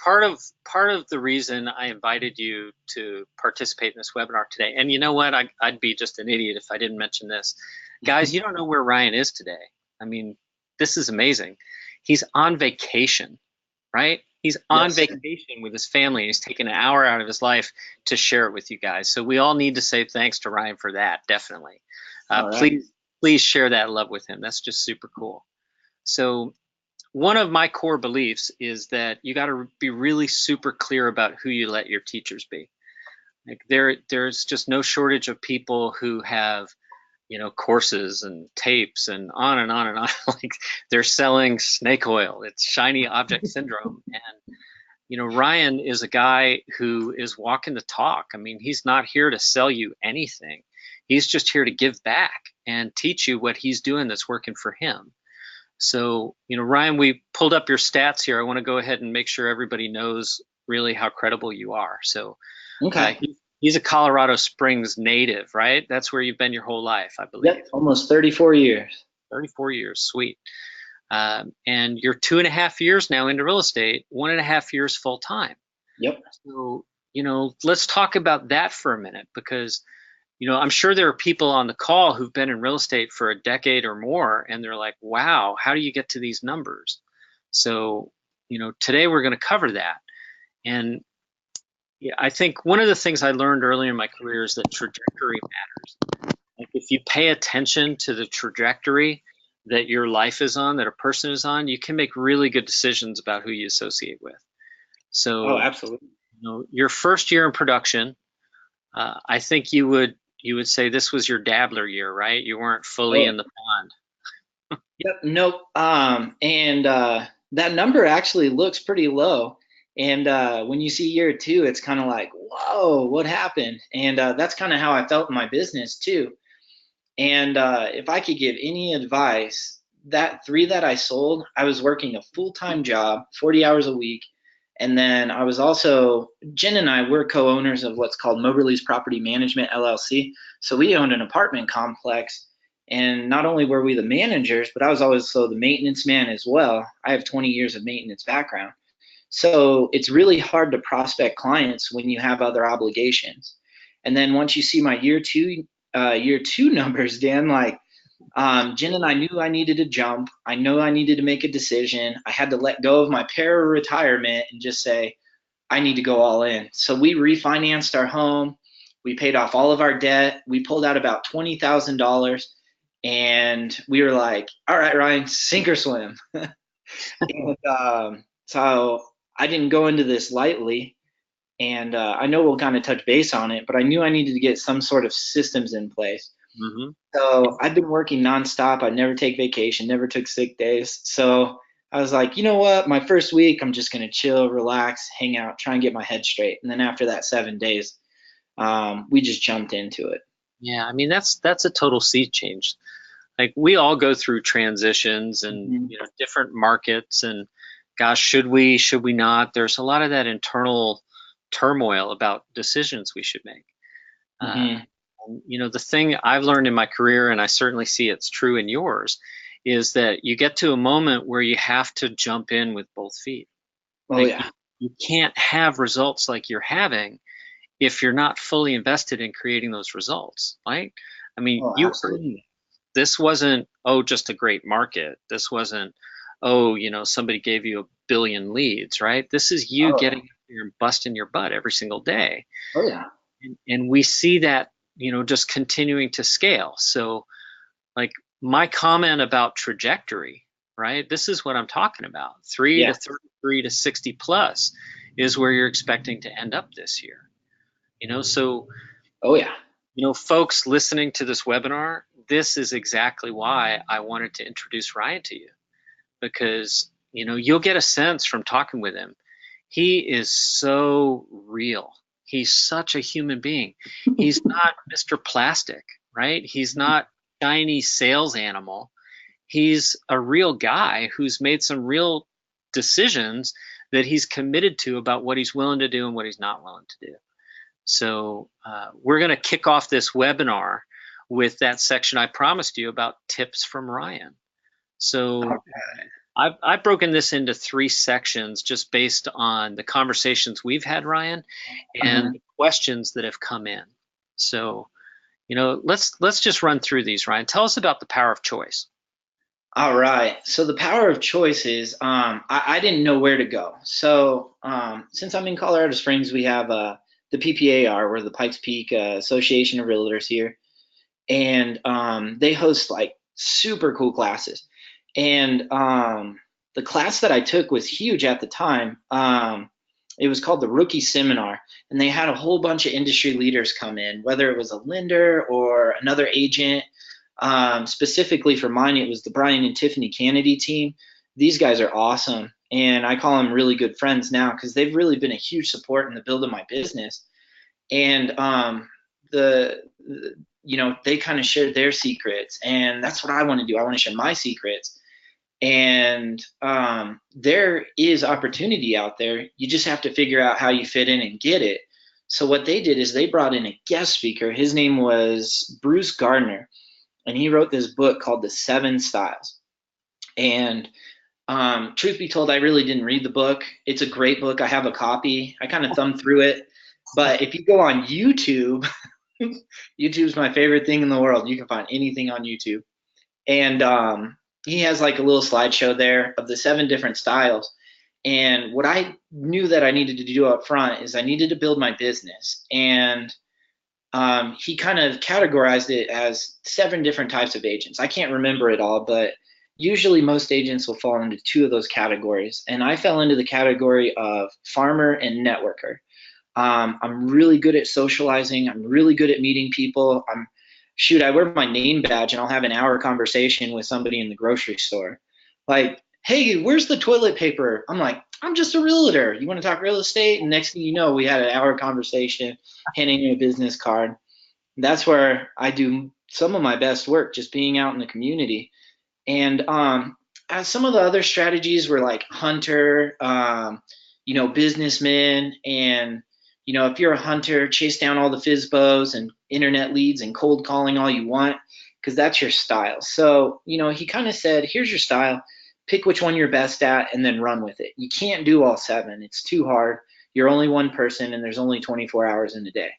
part of the reason I invited you to participate in this webinar today, and you know what, I'd be just an idiot if I didn't mention this. Guys, you don't know where Ryan is today. I mean, this is amazing. He's on vacation, right? He's on Yes. vacation with his family. He's taken an hour out of his life to share it with you guys. So we all need to say thanks to Ryan for that, definitely. All right. Please share that love with him. That's just super cool. So one of my core beliefs is that you got to be really super clear about who you let your teachers be. Like there's just no shortage of people who have, you know, courses and tapes and on and on and on. Like they're selling snake oil. It's shiny object syndrome. And you know, Ryan is a guy who is walking the talk. I mean, he's not here to sell you anything. He's just here to give back and teach you what he's doing that's working for him. So, you know, Ryan, we pulled up your stats here. I want to go ahead and make sure everybody knows really how credible you are. So, Okay. he's a Colorado Springs native, right? That's where you've been your whole life, I believe. Yep. Almost 34 years. 34 years, sweet. And you're 2.5 years now into real estate, 1.5 years full time. Yep. So, you know, let's talk about that for a minute because, you know, I'm sure there are people on the call who've been in real estate for a decade or more, and they're like, wow, how do you get to these numbers? So, you know, today we're going to cover that. And yeah, I think one of the things I learned early in my career is that trajectory matters. Like if you pay attention to the trajectory that your life is on, that a person is on, you can make really good decisions about who you associate with. Oh, So, absolutely. you know, your first year in production, I think you would say this was your dabbler year, right? You weren't fully Oh, in the pond. yep. Nope. And that number actually looks pretty low. And when you see year two, it's kind of like, whoa, what happened? And that's kind of how I felt in my business too. And if I could give any advice, that three that I sold, I was working a full-time job, 40 hours a week. And then I was also, Jen and I, we're co-owners of what's called Moberly's Property Management LLC. So we owned an apartment complex. And not only were we the managers, but I was also the maintenance man as well. I have 20 years of maintenance background. So it's really hard to prospect clients when you have other obligations. And then once you see my year two numbers, Dan, like Jen and I knew I needed to jump. I know I needed to make a decision. I had to let go of my para-retirement and just say, I need to go all in. So we refinanced our home. We paid off all of our debt. We pulled out about $20,000 and we were like, all right, Ryan, sink or swim. And so I didn't go into this lightly. And I know we'll kind of touch base on it, but I knew I needed to get some sort of systems in place. Mm-hmm. So I've been working nonstop. I never take vacation, never took sick days. So I was like, you know what? My first week, I'm just gonna chill, relax, hang out, try and get my head straight. And then after that 7 days, we just jumped into it. Yeah, I mean that's a total sea change. Like we all go through transitions and Mm-hmm. you know different markets and gosh, should we not? There's a lot of that internal turmoil about decisions we should make. Uh, Mm-hmm. you know, the thing I've learned in my career, and I certainly see it's true in yours, is that you get to a moment where you have to jump in with both feet. Oh Like yeah. you can't have results like you're having if you're not fully invested in creating those results, right? I mean, Oh, you absolutely. earned this wasn't, oh, just a great market. This wasn't, oh, you know, somebody gave you a billion leads, right? This is you Oh getting yeah. up there and busting your butt every single day. Oh yeah. And we see that, you know, just continuing to scale. So, like my comment about trajectory, right? This is what I'm talking about. 3 Yeah. to 33 to 60 plus is where you're expecting to end up this year. You know, so Oh yeah. you know, folks listening to this webinar, this is exactly why I wanted to introduce Ryan to you because, you know, you'll get a sense from talking with him. He is so real. He's such a human being. He's not Mr. Plastic, right? He's not shiny sales animal. He's a real guy who's made some real decisions that he's committed to about what he's willing to do and what he's not willing to do. So we're going to kick off this webinar with that section I promised you about tips from Ryan. So I've broken this into three sections just based on the conversations we've had, Ryan, and Uh-huh. the questions that have come in. So, let's just run through these, Ryan. Tell us about the power of choice. All right. So the power of choice is I didn't know where to go. So since I'm in Colorado Springs, we have the PPAR, we're the Pikes Peak Association of Realtors here, and they host like super cool classes. And the class that I took was huge at the time. It was called the Rookie Seminar, and they had a whole bunch of industry leaders come in, whether it was a lender or another agent. Specifically for mine, it was the Brian and Tiffany Kennedy team. These guys are awesome, and I call them really good friends now because they've really been a huge support in the build of my business. And they kind of shared their secrets, and that's what I want to do. I want to share my secrets, and there is opportunity out there. You just have to figure out how you fit in and get it. So what they did is they brought in a guest speaker. His name was Bruce Gardner, and he wrote this book called The Seven Styles. And truth be told, I really didn't read the book. It's a great book. I have a copy. I kind of thumbed through it. But if you go on YouTube, YouTube's my favorite thing in the world. You can find anything on YouTube. And he has like a little slideshow there of the 7 different styles. And what I knew that I needed to do up front is I needed to build my business. And he kind of categorized it as 7 different types of agents. I can't remember it all, but usually most agents will fall into 2 of those categories. And I fell into the category of farmer and networker. I'm really good at socializing. I'm really good at meeting people. I wear my name badge and I'll have an hour conversation with somebody in the grocery store. Like, hey, where's the toilet paper? I'm like, I'm just a realtor. You want to talk real estate? And next thing you know, we had an hour conversation, handing me a business card. That's where I do some of my best work, just being out in the community. And as some of the other strategies were like hunter, businessmen, and if you're a hunter, chase down all the FISBOs and internet leads and cold calling all you want, because that's your style. So, he kind of said, here's your style, pick which one you're best at, and then run with it. You can't do all 7. It's too hard. You're only one person, and there's only 24 hours in a day.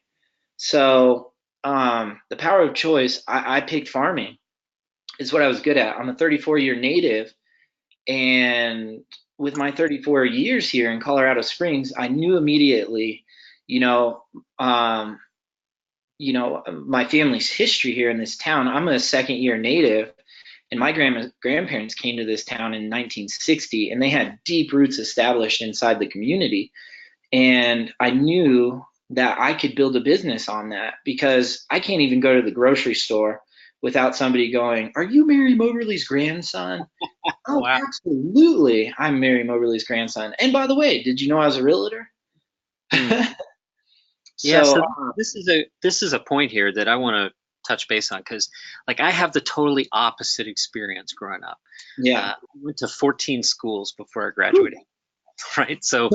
So the power of choice, I picked farming. Is what I was good at. I'm a 34-year native, and with my 34 years here in Colorado Springs, I knew immediately, you know, um, my family's history here in this town. I'm a 2nd-year native, and my grandparents came to this town in 1960, and they had deep roots established inside the community. And I knew that I could build a business on that because I can't even go to the grocery store without somebody going, "Are you Mary Moberly's grandson?" Oh, Wow. absolutely. I'm Mary Moberly's grandson. And by the way, did you know I was a realtor? Hmm. Yeah, So, so this is a point here that I want to touch base on because like I have the totally opposite experience growing up. yeah. I went to 14 schools before I graduated, right? So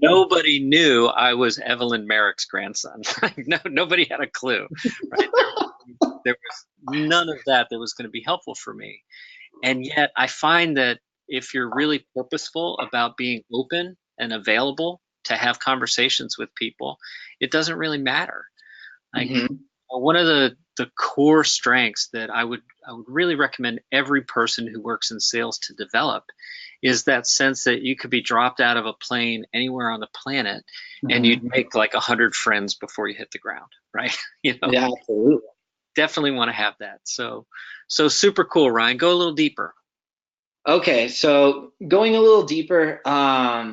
nobody knew I was Evelyn Merrick's grandson. No, nobody had a clue, right? There was none of that that was going to be helpful for me. And yet I find that if you're really purposeful about being open and available to have conversations with people, it doesn't really matter. Like Hmm. one of the core strengths that I would really recommend every person who works in sales to develop is that sense that you could be dropped out of a plane anywhere on the planet and Hmm. you'd make like 100 friends before you hit the ground, right? You know, Yeah, absolutely. definitely want to have that. So super cool, Ryan. Go a little deeper. Okay, so going a little deeper, I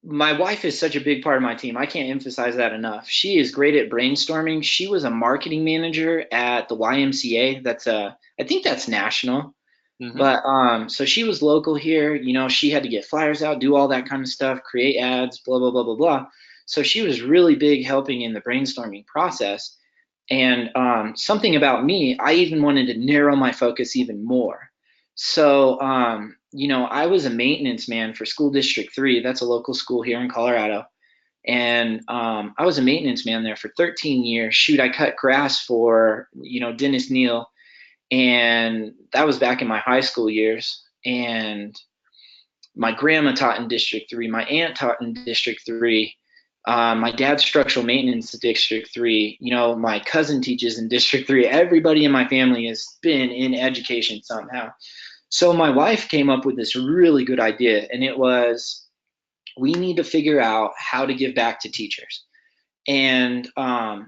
my wife is such a big part of my team. I can't emphasize that enough. She is great at brainstorming. She was a marketing manager at the YMCA. I think that's national. Hmm. But so she was local here. She had to get flyers out, do all that kind of stuff, create ads, blah blah blah blah blah. So she was really big helping in the brainstorming process. And something about me, I even wanted to narrow my focus even more. So, I was a maintenance man for School District 3. That's a local school here in Colorado. And I was a maintenance man there for 13 years. Shoot, I cut grass for, Dennis Neal. And that was back in my high school years. And my grandma taught in District 3. My aunt taught in District 3. My dad's structural maintenance in District 3. You know, my cousin teaches in District 3. Everybody in my family has been in education somehow. So my wife came up with this really good idea, and it was, we need to figure out how to give back to teachers. And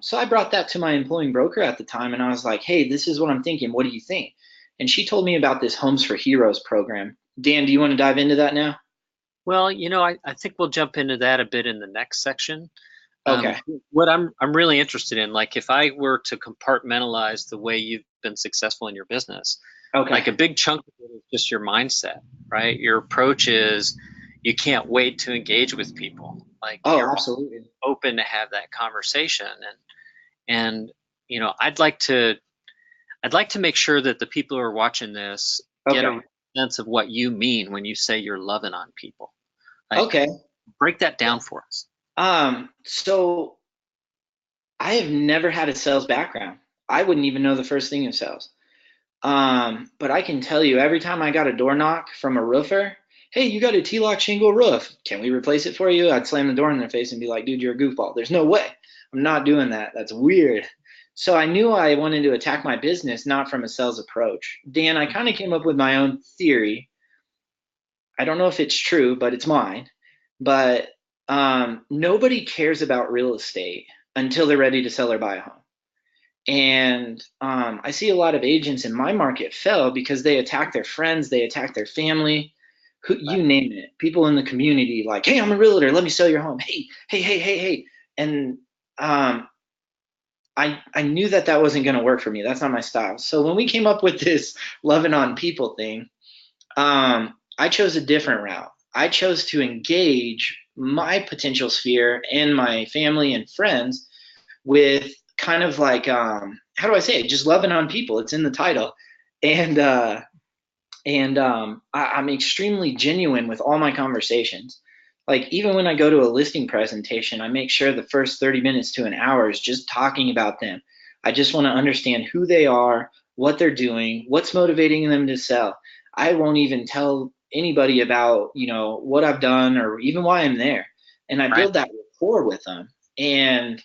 so I brought that to my employing broker at the time, and I was like, hey, this is what I'm thinking. What do you think? And she told me about this Homes for Heroes program. Dan, do you want to dive into that now? Well, I think we'll jump into that a bit in the next section. Um, Okay. what I'm really interested in, like if I were to compartmentalize the way you've been successful in your business, Okay. like a big chunk of it is just your mindset, right? Your approach is you can't wait to engage with people. Like Oh, you're absolutely. open to have that conversation, and I'd like to make sure that the people who are watching this get Okay. a sense of what you mean when you say you're loving on people. Like Okay. break that down for us. So I have never had a sales background. I wouldn't even know the first thing of sales. But I can tell you, every time I got a door knock from a roofer, hey, you got a T-lock shingle roof. Can we replace it for you? I'd slam the door in their face and be like, dude, you're a goofball. There's no way. I'm not doing that. That's weird. So I knew I wanted to attack my business not from a sales approach. Dan, I kind of came up with my own theory. I don't know if it's true, but it's mine. But nobody cares about real estate until they're ready to sell or buy a home. And I see a lot of agents in my market fail because they attack their friends, they attack their family, who, Right. you name it. People in the community, like, hey, I'm a realtor, let me sell your home. Hey, hey, hey, hey, hey. And I knew that that wasn't going to work for me. That's not my style. So when we came up with this loving on people thing, I chose a different route. I chose to engage my potential sphere and my family and friends with kind of like, how do I say it? Just loving on people. It's in the title. And I'm extremely genuine with all my conversations. Like even when I go to a listing presentation, I make sure the first 30 minutes to an hour is just talking about them. I just want to understand who they are, what they're doing, what's motivating them to sell. I won't even tell anybody about, what I've done or even why I'm there. And I Right. build that rapport with them. And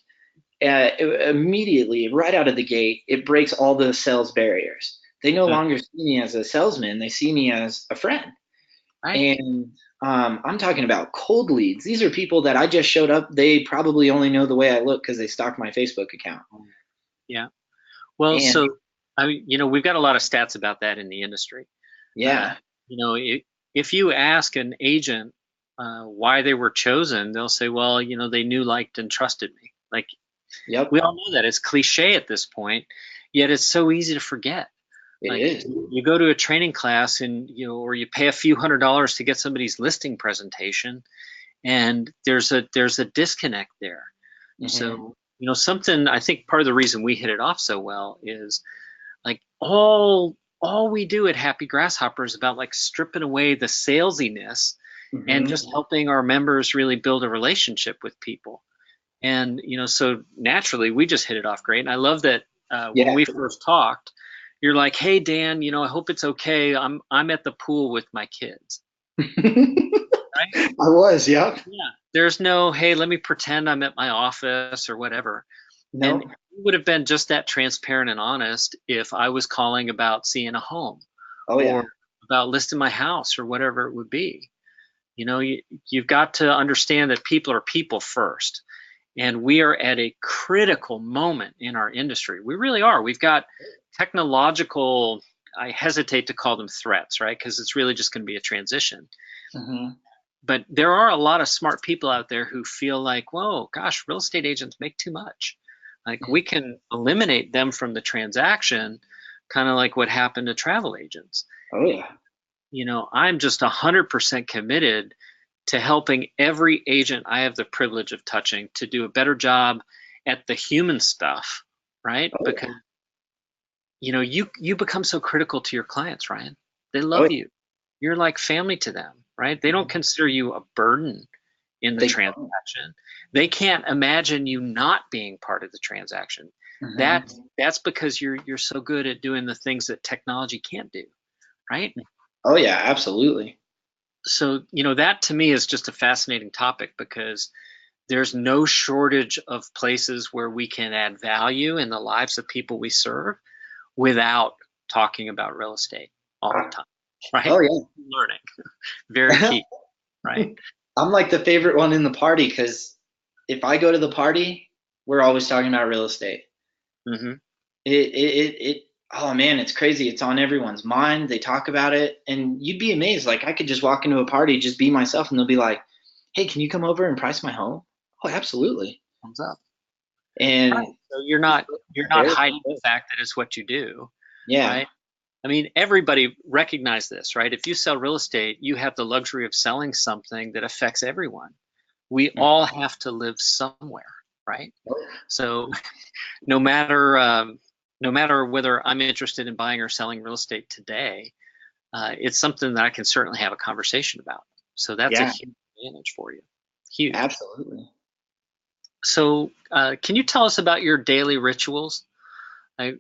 immediately, right out of the gate, it breaks all the sales barriers. They no Mm. longer see me as a salesman; they see me as a friend. Right. And I'm talking about cold leads. These are people that I just showed up. They probably only know the way I look because they stalked my Facebook account. Yeah. Well, And so I mean, we've got a lot of stats about that in the industry. Uh, yeah, you know, if you ask an agent why they were chosen, they'll say, well, they knew, liked, and trusted me. Like yep, we all know that it's cliche at this point, yet it's so easy to forget. it Like is. you go to a training class and or you pay a few $100s to get somebody's listing presentation, and there's a disconnect there. Hmm. So something I think part of the reason we hit it off so well is like all we do at Happy Grasshopper is about like stripping away the salesiness and Hmm. just helping our members really build a relationship with people. And so naturally we just hit it off great. And I love that when Yeah. we first talked, you're like, "Hey Dan, I hope it's okay. I'm at the pool with my kids." Right? I was, yep. Yeah. There's no, "Hey, let me pretend I'm at my office," or whatever. And Nope. you would have been just that transparent and honest if I was calling about seeing a home Oh yeah. or about listing my house or whatever it would be. You've got to understand that people are people first. And we are at a critical moment in our industry. We really are. We've got technological, I hesitate to call them threats, right? Because it's really just going to be a transition. Hmm. But there are a lot of smart people out there who feel like, whoa, gosh, real estate agents make too much. Like we can eliminate them from the transaction, kind of like what happened to travel agents. Oh yeah. I'm just 100% committed to helping every agent I have the privilege of touching to do a better job at the human stuff, right? Oh Because yeah. you become so critical to your clients, Ryan. They Oh love yeah. you. You're like family to them, right? They don't Mhm. consider you a burden in the They don't. transaction. They can't imagine you not being part of the transaction. That's because you're so good at doing the things that technology can't do, right? Oh yeah, absolutely. So, that to me is just a fascinating topic because there's no shortage of places where we can add value in the lives of people we serve without talking about real estate all the time, Oh right? Learning, very yeah. key, right? I'm like the favorite one in the party because if I go to the party, we're always talking about real estate. Hmm. It oh man, it's crazy. It's on everyone's mind. They talk about it, and you'd be amazed. Like I could just walk into a party, just be myself, and they'll be like, "Hey, can you come over and price my home?" Oh, absolutely. Thumbs up. And Right. So you're not very hiding the fact that it's what you do, yeah. right? I mean, everybody recognize this, right? If you sell real estate, you have the luxury of selling something that affects everyone. We all have to live somewhere, right? So no matter no matter whether I'm interested in buying or selling real estate today, it's something that I can certainly have a conversation about. So that's a Yeah, huge advantage for you. Huge. absolutely. So can you tell us about your daily rituals? I,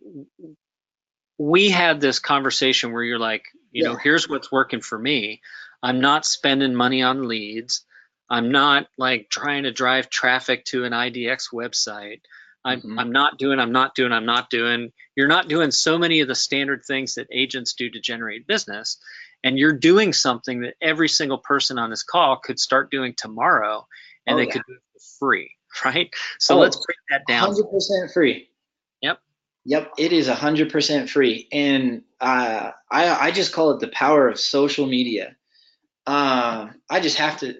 we had this conversation where you're like, Yeah. here's what's working for me. I'm not spending money on leads. I'm not like trying to drive traffic to an IDX website. I'm, Hmm. I'm not doing, I'm not doing, I'm not doing. You're not doing so many of the standard things that agents do to generate business. And you're doing something that every single person on this call could start doing tomorrow and Oh they yeah. could do it for free, right? So let's Oh, break that down for 100% free. me. Yep. Yep, it is 100% free, and I just call it the power of social media. I just have to.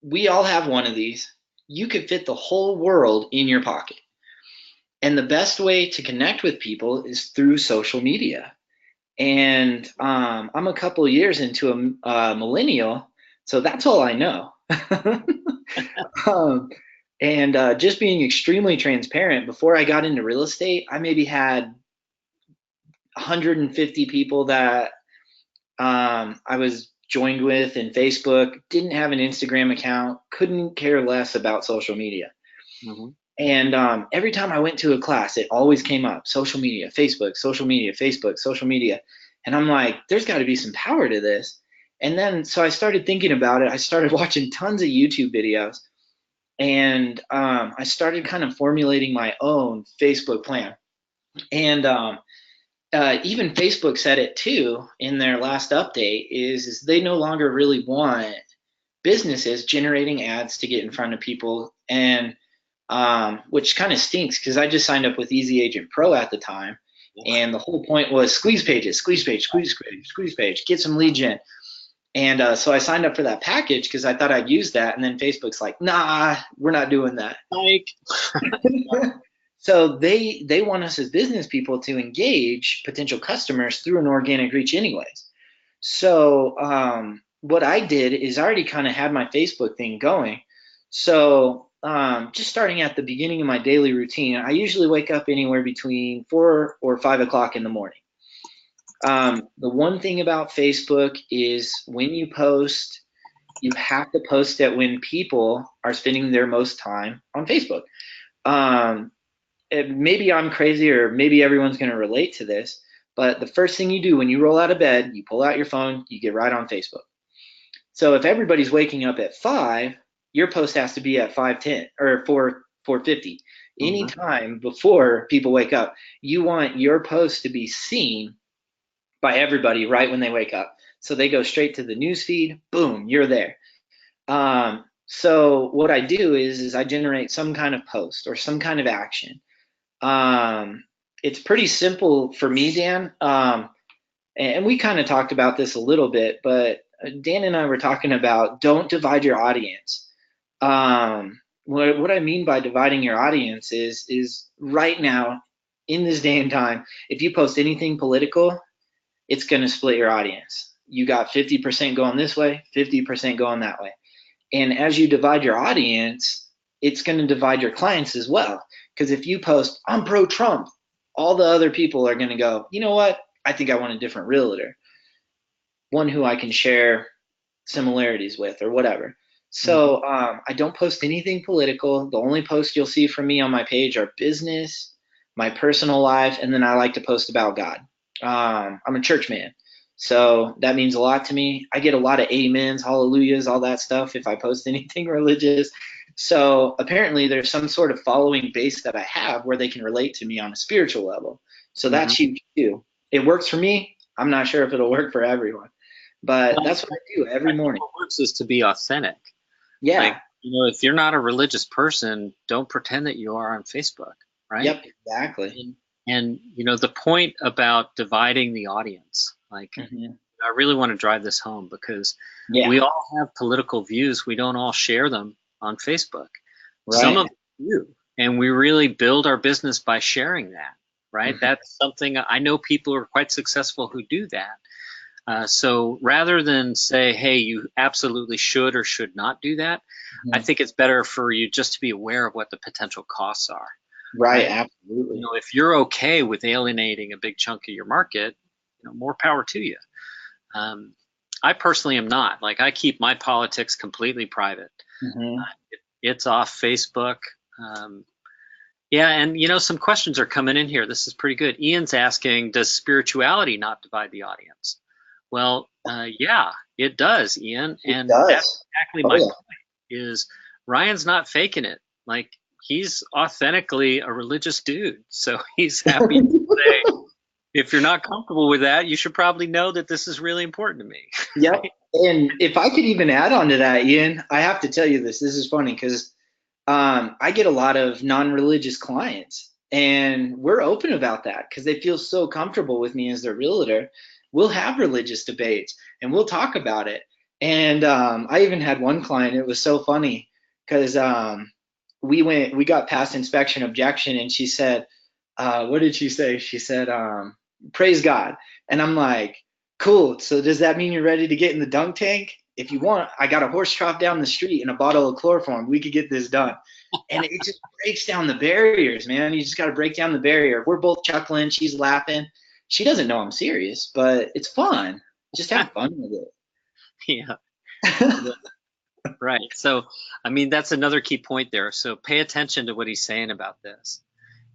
We all have one of these. You could fit the whole world in your pocket, and the best way to connect with people is through social media. And I'm a couple years into a millennial, so that's all I know. um, and just being extremely transparent, before I got into real estate, I maybe had 150 people that I was joined with in Facebook, didn't have an Instagram account, couldn't care less about social media. Hmm. And every time I went to a class, it always came up social media, Facebook, social media, Facebook, social media. And I'm like, there's got to be some power to this. And then so I started thinking about it. I started watching tons of YouTube videos and I started kind of formulating my own Facebook plan. And even Facebook said it too in their last update is they no longer really want businesses generating ads to get in front of people, and which kind of stinks because I just signed up with Easy Agent Pro at the time, and the whole point was squeeze pages, squeeze page, squeeze page, squeeze page, get some lead gen. And so I signed up for that package because I thought I'd use that, and then Facebook's like, nah, we're not doing that. Like, So they want us as business people to engage potential customers through an organic reach anyways. So what I did is I already kind of had my Facebook thing going. So just starting at the beginning of my daily routine, I usually wake up anywhere between 4 or 5 o'clock in the morning. The one thing about Facebook is when you post, you have to post it when people are spending their most time on Facebook. Um, maybe I'm crazy or maybe everyone's going to relate to this, but the first thing you do when you roll out of bed, you pull out your phone, you get right on Facebook. So if everybody's waking up at 5, your post has to be at 5:10 or 4:50. Any mhm. time before people wake up, you want your post to be seen by everybody right when they wake up. So they go straight to the news feed, boom, you're there. So what I do is I generate some kind of post or some kind of action. It's pretty simple for me, Dan. And we kind of talked about this a little bit, but Dan and I were talking about don't divide your audience. What I mean by dividing your audience is right now in this day and time, if you post anything political, it's going to split your audience. You got 50% going this way, 50% going that way. And as you divide your audience, it's going to divide your clients as well. Because if you post, I'm pro Trump, all the other people are going to go, you know what? I think I want a different realtor, one who I can share similarities with or whatever. Mhm. So I don't post anything political. The only posts you'll see from me on my page are business, my personal life, and then I like to post about God. I'm a church man, so that means a lot to me. I get a lot of amens, hallelujahs, all that stuff if I post anything religious. So apparently there's some sort of following base that I have where they can relate to me on a spiritual level. So Mhm. that's huge too. It works for me. I'm not sure if it'll work for everyone, but Well, that's what I do every I think morning. what works is to be authentic. Yeah. Like, if you're not a religious person, don't pretend that you are on Facebook, right? Yep. Exactly. And the point about dividing the audience, like, Hmm. I really want to drive this home because Yeah. we all have political views. We don't all share them on Facebook. Some of Right. us do, and we really build our business by sharing that, right? Hmm. That's something I know people are quite successful who do that. So rather than say, hey, you absolutely should or should not do that, I Hmm. think it's better for you just to be aware of what the potential costs are, Right. right? Absolutely. If you're okay with alienating a big chunk of your market, more power to you. Um, I personally am not. Like, I keep my politics completely private. Hmm. It's off Facebook. Um, yeah, and some questions are coming in here. This is pretty good. Ian's asking, does spirituality not divide the audience? Well, yeah, it does, Ian, It and that's does. exactly Oh my yeah. point. Is Ryan's not faking it. Like, he's authentically a religious dude, so he's happy to say, if you're not comfortable with that, you should probably know that this is really important to me, Yep. right? And if I could even add on to that, Ian, I have to tell you this. This is funny because I get a lot of non-religious clients, and we're open about that because they feel so comfortable with me as their realtor. We'll have religious debates and we'll talk about it. And I even had one client. It was so funny because we got past inspection objection, and she said, "What did she say?" She said, "Praise God." And I'm like, "Cool. So does that mean you're ready to get in the dunk tank? If you want, I got a horse trough down the street and a bottle of chloroform. We could get this done." And it just breaks down the barriers, man. You just got to break down the barrier. We're both chuckling. She's laughing. She doesn't know I'm serious, but it's fun. Just have fun with Yeah, it. yeah, right. So, I mean, that's another key point there. So pay attention to what he's saying about this.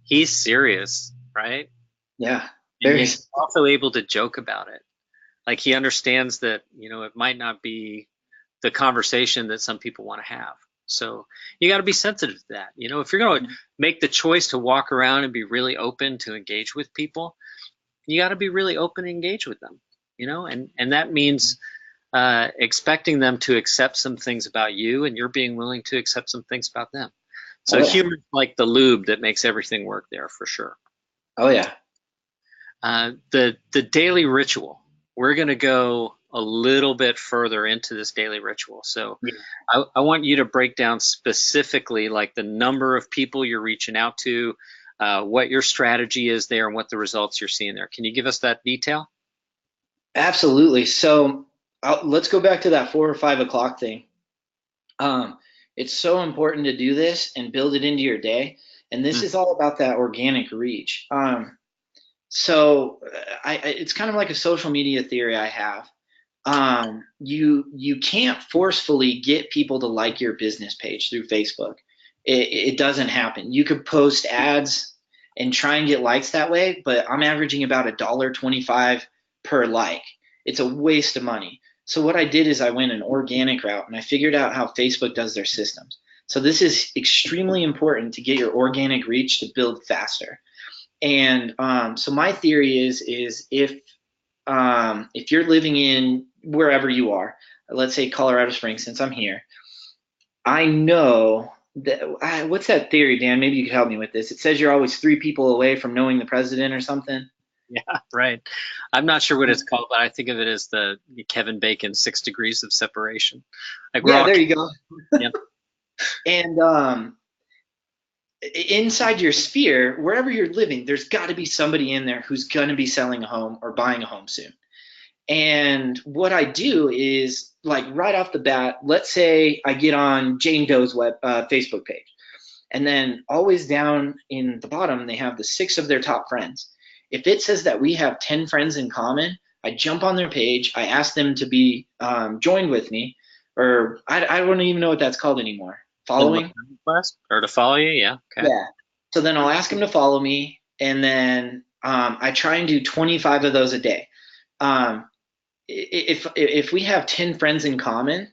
He's serious, right? Yeah, And very. yet he's also able to joke about it. Like, he understands that, it might not be the conversation that some people want to have. So you got to be sensitive to that. If you're going to make the choice to walk around and be really open to engage with people, you got to be really open and engage with them. And that means expecting them to accept some things about you, and you're being willing to accept some things about them. So Oh yeah. humor's like the lube that makes everything work there for sure. Oh yeah. The daily ritual. We're going to go a little bit further into this daily ritual. So Yeah. I want you to break down specifically, like, the number of people you're reaching out to, what your strategy is there, and what the results you're seeing there. Can you give us that detail? Absolutely. So let's go back to that 4 or 5 o'clock thing. Um, it's so important to do this and build it into your day. And this is Mhm. all about that organic reach. So it's kind of like a social media theory I have. You can't forcefully get people to like your business page through Facebook. It doesn't happen. You could post ads and try and get likes that way, but I'm averaging about $1.25 per like. It's a waste of money. So what I did is I went an organic route and I figured out how Facebook does their systems. So this is extremely important to get your organic reach to build faster. And so my theory is if you're living in wherever you are, let's say Colorado Springs, since I'm here, I know that what's that theory, Dan? Maybe you could help me with this. It says you're always 3 people away from knowing the president or something. Yeah, right. I'm not sure what it's called, but I think of it as the Kevin Bacon 6 degrees of separation. Like, we're Yeah, all, there you go. yep. And inside your sphere, wherever you're living, there's got to be somebody in there who's going to be selling a home or buying a home soon. And what I do is, like, right off the bat, let's say I get on Jane Doe's Facebook page, and then always down in the bottom they have the 6 of their top friends. If it says that we have 10 friends in common, I jump on their page, I ask them to be joined with me. or I don't even know what that's called anymore. Send them a Following? friend request or to follow you. Yeah. Okay. Yeah. So then I'll ask them to follow me, and then I try and do 25 of those a day. Um, if we have 10 friends in common,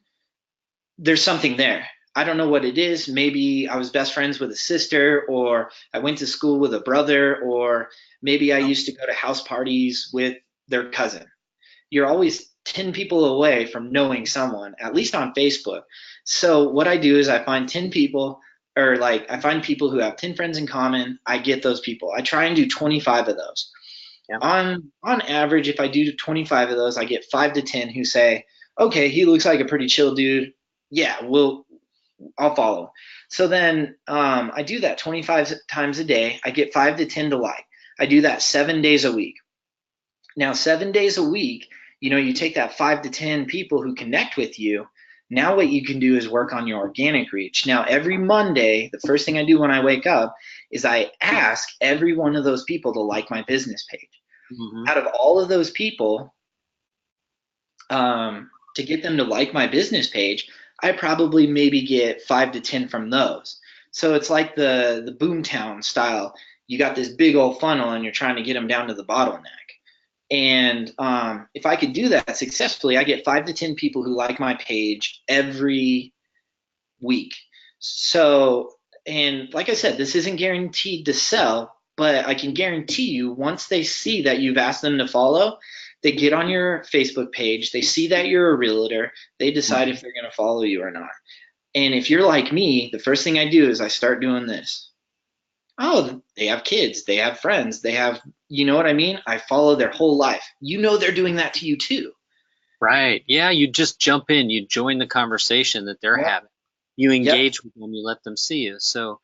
there's something there. I don't know what it is. Maybe I was best friends with a sister, or I went to school with a brother, or maybe I used to go to house parties with their cousin. You're always 10 people away from knowing someone, at least on Facebook. So what I do is I find 10 people, or like I find people who have 10 friends in common. I get those people. I try and do 25 of those. Yeah. On average, if I do 25 of those, I get 5 to 10 who say, "Okay, he looks like a pretty chill dude. Yeah, I'll follow." So then I do that 25 times a day. I get 5 to 10 to like. I do that 7 days a week. Now, 7 days a week, you take that 5 to 10 people who connect with you. Now, what you can do is work on your organic reach. Now, every Monday, the first thing I do when I wake up is I ask every one of those people to like my business page. Hmm. Out of all of those people, to get them to like my business page, I probably maybe get 5 to 10 from those. So it's like the boomtown style. You got this big old funnel and you're trying to get them down to the bottleneck. And if I could do that successfully, I get 5 to 10 people who like my page every week. So, and like I said, this isn't guaranteed to sell, but I can guarantee you once they see that you've asked them to follow, they get on your Facebook page, they see that you're a realtor, they decide if they're going to follow you or not. And if you're like me, the first thing I do is I start doing this. Oh, they have kids, they have friends, they have, you know what I mean? I follow their whole life. They're doing that to you too. Right. Yeah. You just jump in, you join the conversation that they're Yep. having. You Yep. engage with them, you let them see you. So,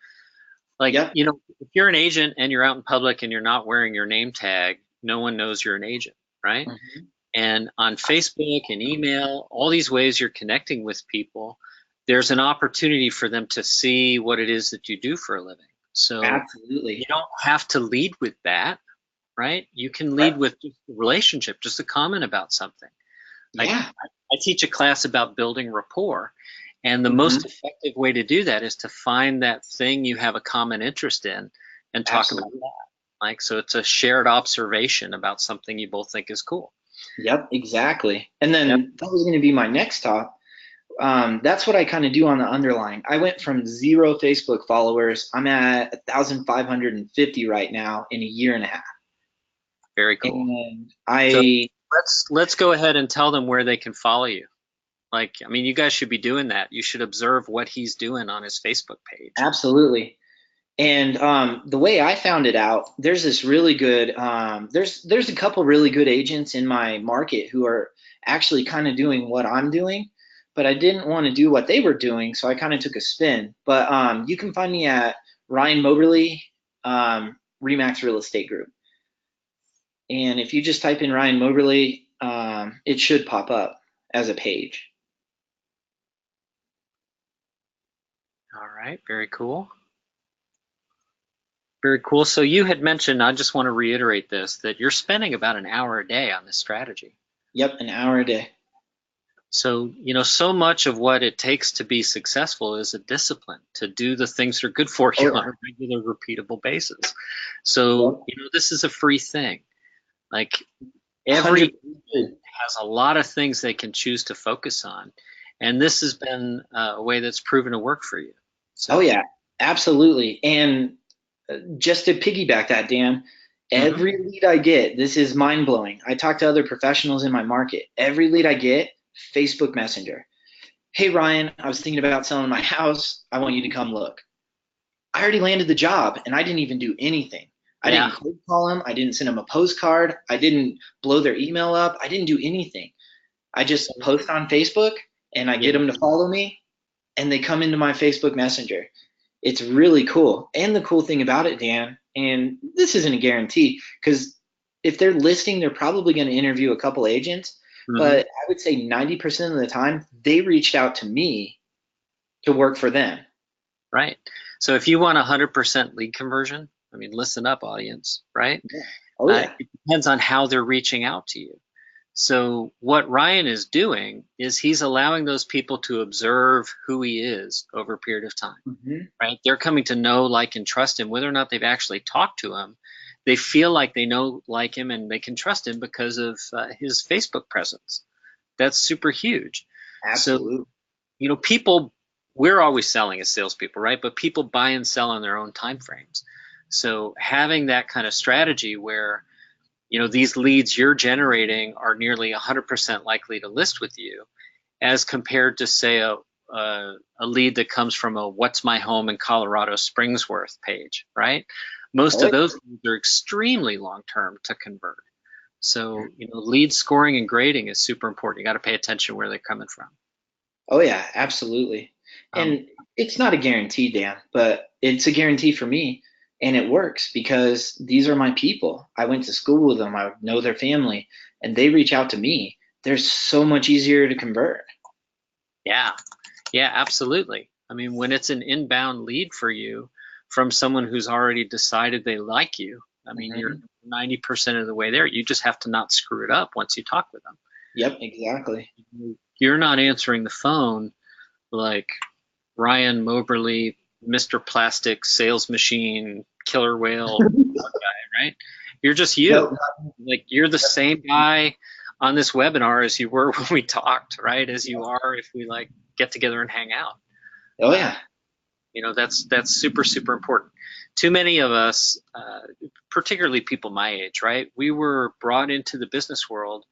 like, Yep. if you're an agent and you're out in public and you're not wearing your name tag, no one knows you're an agent, right? Mhm. And on Facebook and email, all these ways you're connecting with people, there's an opportunity for them to see what it is that you do for a living. So you Absolutely. don't have to lead with that, right? You can lead Yep. with just a relationship, just a comment about something. Like Yeah. I teach a class about building rapport, and the most Hmm. effective way to do that is to find that thing you have a common interest in and talk about Absolutely. that. Like, so it's a shared observation about something you both think is cool. Yep. Exactly. And Yep. then that was going to be my next top. That's what I kind of do on the underlying. I went from 0 Facebook followers. I'm at 1,550 right now in a year and a half. Very cool. And So I let's go ahead and tell them where they can follow you. Like, I mean, you guys should be doing that. You should observe what he's doing on his Facebook page. absolutely. And the way I found it out, there's this really good, there's a couple really good agents in my market who are actually kind of doing what I'm doing, but I didn't want to do what they were doing, so I kind of took a spin. But you can find me at Ryan Moberly, Remax Real Estate Group. And if you just type in Ryan Moberly, it should pop up as a page. All right, very cool. Very cool. So you had mentioned, I just want to reiterate this, that you're spending about an hour a day on this strategy. Yep, an hour a day. So, so much of what it takes to be successful is a discipline to do the things that are good for Oh you yeah. on a regular, repeatable basis. So, Yep. this is a free thing. Like every 100%. agent has a lot of things they can choose to focus on. And this has been a way that's proven to work for you. Oh So, yeah, absolutely. And just to piggyback that, Dan, mhm. every lead I get, this is mind blowing. I talk to other professionals in my market. Every lead I get, Facebook Messenger. Hey Ryan, I was thinking about selling my house. I want you to come look. I already landed the job and I didn't even do anything. I Yeah. didn't cold call them. I didn't send them a postcard. I didn't blow their email up. I didn't do anything. I just post on Facebook and I get Yeah. them to follow me and they come into my Facebook Messenger. It's really cool. And the cool thing about it, Dan, and this isn't a guarantee, because if they're listing, they're probably going to interview a couple agents. Hmm. But I would say 90% of the time, they reached out to me to work for them. Right. So if you want 100% lead conversion, I mean, listen up, audience, right? Yeah. Oh, yeah. It depends on how they're reaching out to you. So what Ryan is doing is he's allowing those people to observe who he is over a period of time, Hmm. right? They're coming to know, like, and trust him, whether or not they've actually talked to him. They feel like they know, like him, and they can trust him because of his Facebook presence. That's super huge. So, Absolutely. people, we're always selling as salespeople, right? But people buy and sell on their own time frames. So having that kind of strategy where, these leads you're generating are nearly 100% likely to list with you, as compared to, say, a lead that comes from a "What's My Home in Colorado Springs Worth" page, right? Most Oh of yeah. those leads are extremely long term to convert. So, lead scoring and grading is super important. You got to pay attention where they're coming from. Oh yeah, absolutely. Um, And it's not a guarantee, Dan, but it's a guarantee for me. And it works because these are my people. I went to school with them. I know their family, and they reach out to me. They're so much easier to convert. yeah, yeah, absolutely. I mean, when it's an inbound lead for you from someone who's already decided they like you, I mean, you're Hmm. 90% of the way there. You just have to not screw it up once you talk with them. Yep, exactly. You're not answering the phone like Ryan Moberly, Mr. Plastic, sales machine, killer whale, right? You're just Nope. you. Like, you're the same guy on this webinar as you were when we talked, right? As you are if we, like, get together and hang out. Oh Uh, yeah. that's super, super important. Too many of us, particularly people my age, right? We were brought into the business world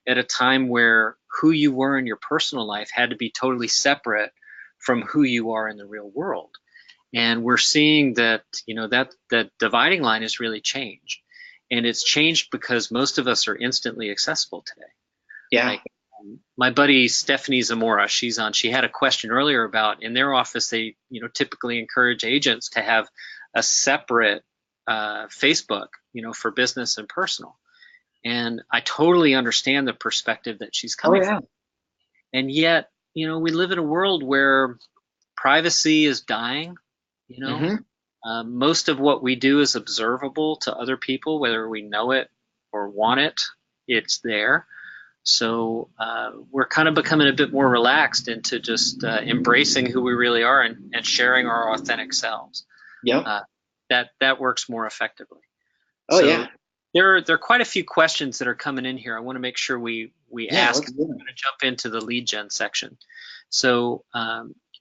at a time where who you were in your personal life had to be totally separate from who you are in the real world. And we're seeing that, that dividing line has really changed. And it's changed because most of us are instantly accessible today. Yeah. Like, my buddy Stephanie Zamora, she had a question earlier about, in their office, they, typically encourage agents to have a separate Facebook, for business and personal. And I totally understand the perspective that she's Oh coming from. yeah. And yet, we live in a world where privacy is dying, you know. Hmm. Most of what we do is observable to other people, whether we know it or want it, it's there. So we're kind of becoming a bit more relaxed into just embracing who we really are, and sharing our authentic selves. Yep. Uh, that works more effectively. Oh So yeah. there are quite a few questions that are coming in here. I want to make sure we Yeah. ask. Let's do I'm it. going to jump into the lead gen section. So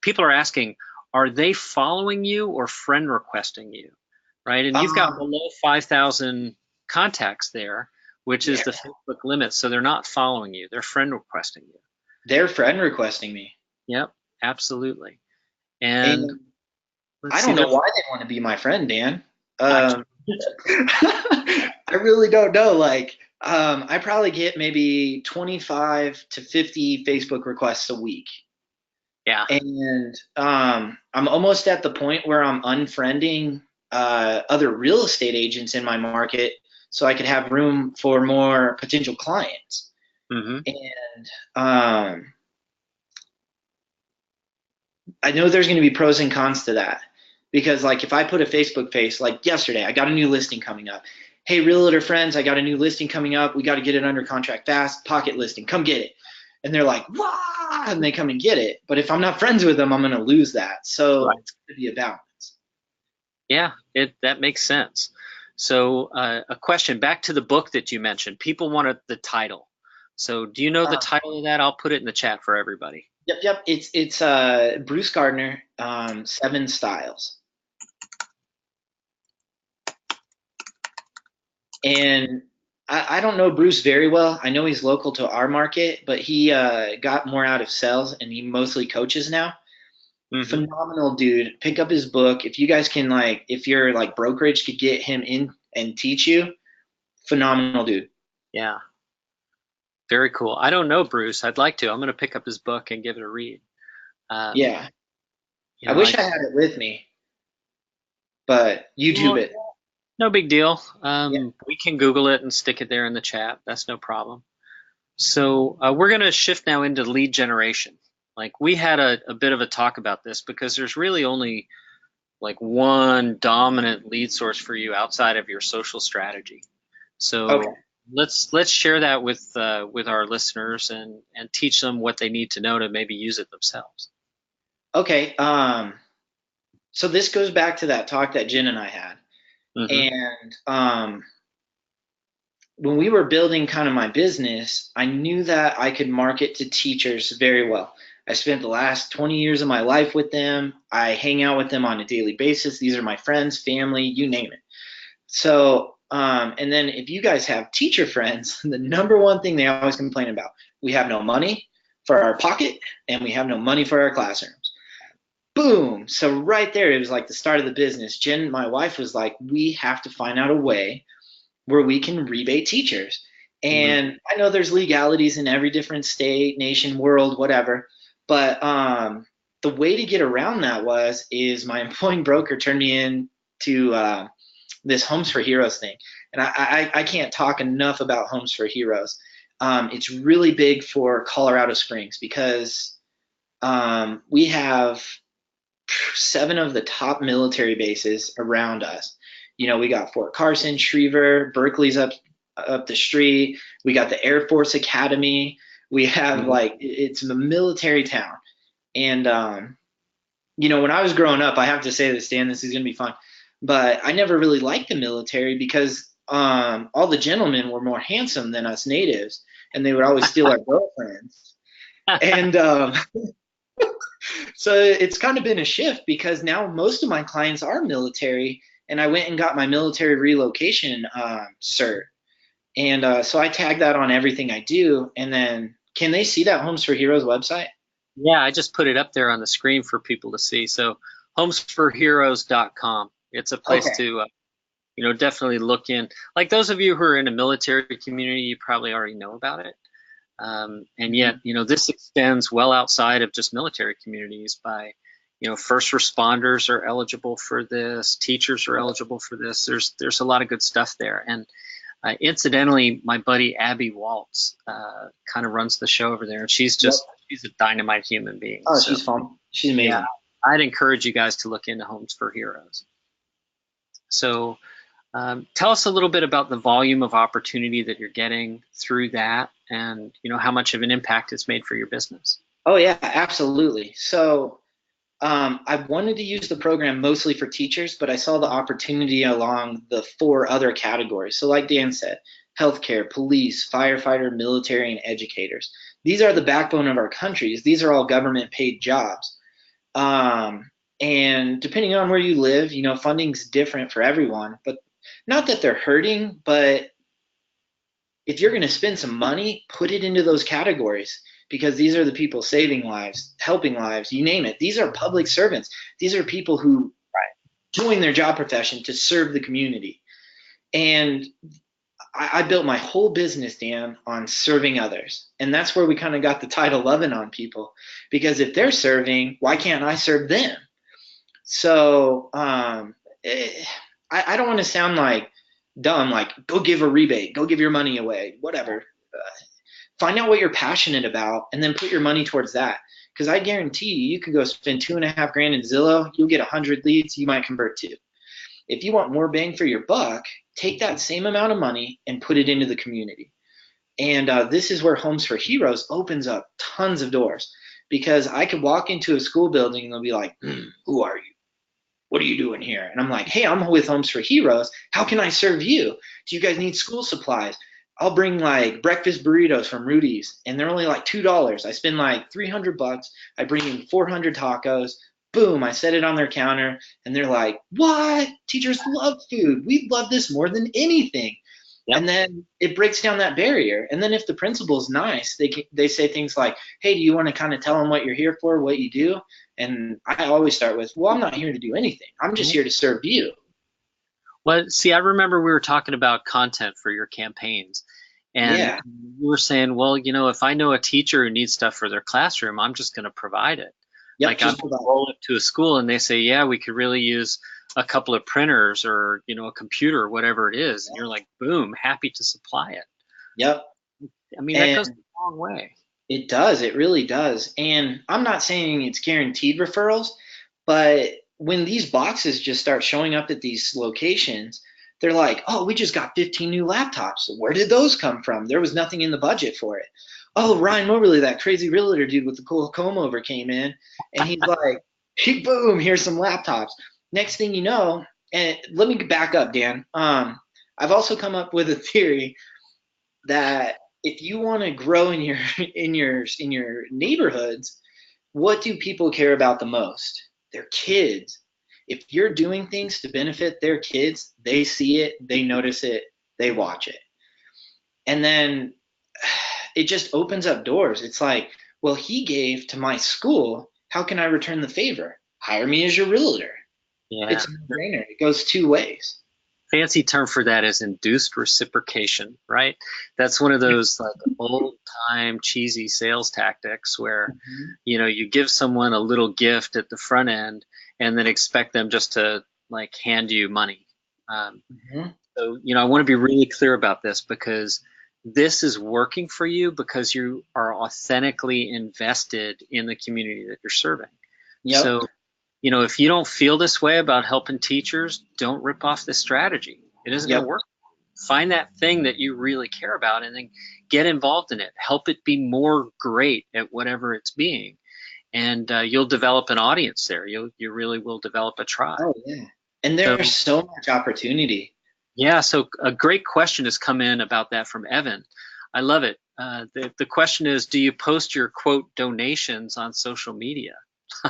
people are asking, are they following you or friend requesting you, right? And you've got Um, below 5,000 contacts there, which is yeah. the Facebook limit. So they're not following you; they're friend requesting you. They're friend requesting me, Yep, absolutely. And and let's I see, don't know they're why they want to be my friend, Dan. I, I really don't know. Like, I probably get maybe 25 to 50 Facebook requests a week. yeah, And I'm almost at the point where I'm unfriending other real estate agents in my market so I could have room for more potential clients. hmm, And I know there's going to be pros and cons to that because, like, if I put a Facebook face, like yesterday, I got a new listing coming up. Hey, realtor friends, I got a new listing coming up. We got to get it under contract fast. Pocket listing, come get it. And they're like, "Wow!" And they come and get it. But if I'm not friends with them, I'm going to lose that. So right, it's going to be a balance. yeah, it that makes sense. So a question back to the book that you mentioned. People wanted the title. So do you know the Uh, title of that? I'll put it in the chat for everybody. yep. It's Bruce Gardner, Seven Styles. And I don't know Bruce very well. I know he's local to our market, but he got more out of sales and he mostly coaches now. Hmm. Phenomenal dude. Pick up his book. If you guys can, like, if your like brokerage could get him in and teach you, phenomenal dude. Yeah, very cool. I don't know Bruce. I'd like to. I'm going to pick up his book and give it a read. Um, Yeah. you I know, wish I I had it with me, but YouTube well, it. no big deal. Yeah. We can Google it and stick it there in the chat. That's no problem. So we're going to shift now into lead generation. Like, we had a bit of a talk about this because there's really only like one dominant lead source for you outside of your social strategy. So Okay. Let's share that with our listeners and teach them what they need to know to maybe use it themselves. Okay. So this goes back to that talk that Jen and I had. Hmm. And when we were building kind of my business, I knew that I could market to teachers very well. I spent the last 20 years of my life with them. I hang out with them on a daily basis. These are my friends, family, you name it. So, and then if you guys have teacher friends, the number one thing they always complain about, we have no money for our pocket and we have no money for our classrooms. Boom. So right there, it was like the start of the business. Jen, my wife, was like, we have to find out a way where we can rebate teachers. Hmm. And I know there's legalities in every different state, nation, world, whatever. But the way to get around that is my employing broker turned me in to this Homes for Heroes thing. And I can't talk enough about Homes for Heroes. It's really big for Colorado Springs because we have 7 of the top military bases around us. You know, we got Fort Carson, Schriever, Berkeley's up the street. We got the Air Force Academy. We have Hmm. like it's a military town. And you know, when I was growing up, I have to say this, Dan, this is gonna be fun, but I never really liked the military because all the gentlemen were more handsome than us natives, and they would always steal our girlfriends. And so it's kind of been a shift because now most of my clients are military, and I went and got my military relocation cert, and so I tag that on everything I do. And then, can they see that Homes for Heroes website? Yeah, I just put it up there on the screen for people to see. So homesforheroes.com. It's a place Okay. to definitely look in. Like those of you who are in a military community, you probably already know about it. And yet, this extends well outside of just military communities by, first responders are eligible for this, teachers are eligible for this. There's a lot of good stuff there. And incidentally, my buddy Abby Waltz kind of runs the show over there, and Yep. she's a dynamite human being. Oh, So she's fun. She's yeah, amazing. I'd encourage you guys to look into Homes for Heroes. So tell us a little bit about the volume of opportunity that you're getting through that, and how much of an impact it's made for your business. Oh yeah, absolutely. So I wanted to use the program mostly for teachers, but I saw the opportunity along the 4 other categories. So, like Dan said, healthcare, police, firefighter, military, and educators. These are the backbone of our countries. These are all government paid jobs. And depending on where you live, you know, funding's different for everyone, but not that they're hurting, but if you're going to spend some money, put it into those categories because these are the people saving lives, helping lives, you name it. These are public servants. These are people who join their job profession to serve the community. And I built my whole business, Dan, on serving others. And that's where we kind of got the title Lovin on people because if they're serving, why can't I serve them? So I don't want to sound like dumb, like go give a rebate, go give your money away, whatever. Find out what you're passionate about and then put your money towards that. Because I guarantee you could go spend 2.5 grand in Zillow, you'll get 100 leads, you might convert 2. If you want more bang for your buck, take that same amount of money and put it into the community. And this is where Homes for Heroes opens up tons of doors because I could walk into a school building and they'll be like, who are you? What are you doing here? And I'm like, hey, I'm with Homes for Heroes. How can I serve you? Do you guys need school supplies? I'll bring like breakfast burritos from Rudy's, and they're only like $2. I spend like $300. I bring in 400 tacos. Boom! I set it on their counter, and they're like, "What? Teachers love food. We love this more than anything." Yep. And then it breaks down that barrier. And then if the principal's nice, they say things like, "Hey, do you want to kind of tell them what you're here for, what you do?" And I always start with, "Well, I'm not here to do anything. I'm just here to serve you." Well, see, I remember we were talking about content for your campaigns, and Yeah. you were saying, well, if I know a teacher who needs stuff for their classroom, I'm just going to provide it. Yep. Like I'm Just going to provide. roll up to a school and they say, yeah, we could really use a couple of printers or, a computer or whatever it is. And you're like, boom, happy to supply it. Yep. I mean, that goes And a long way. it does. It really does. And I'm not saying it's guaranteed referrals, but when these boxes just start showing up at these locations, they're like, oh, we just got 15 new laptops. Where did those come from? There was nothing in the budget for it. Oh, Ryan Moberly, that crazy realtor dude with the cool comb over came in, and he's like, boom, here's some laptops. Next thing you know, and let me back up, Dan. I've also come up with a theory that if you want to grow in your in your neighborhoods, what do people care about the most? Their kids. If you're doing things to benefit their kids, they see it, they notice it, they watch it. And then it just opens up doors. It's like, well, he gave to my school. How can I return the favor? Hire me as your realtor. Yeah. It's a no-brainer. It goes two ways. Fancy term for that is induced reciprocation, right? That's one of those like old time cheesy sales tactics where, Mhm. you give someone a little gift at the front end and then expect them just to like hand you money. Um, Mhm. so, I want to be really clear about this because this is working for you because you are authentically invested in the community that you're serving. Yep. So, if you don't feel this way about helping teachers, don't rip off this strategy. It isn't going to Yep. work. Find that thing that you really care about and then get involved in it. Help it be more great at whatever it's being. And you'll develop an audience there. You really will develop a tribe. Oh yeah. And So, there's so much opportunity. yeah, so a great question has come in about that from Evan. I love it. The question is, do you post your quote donations on social media?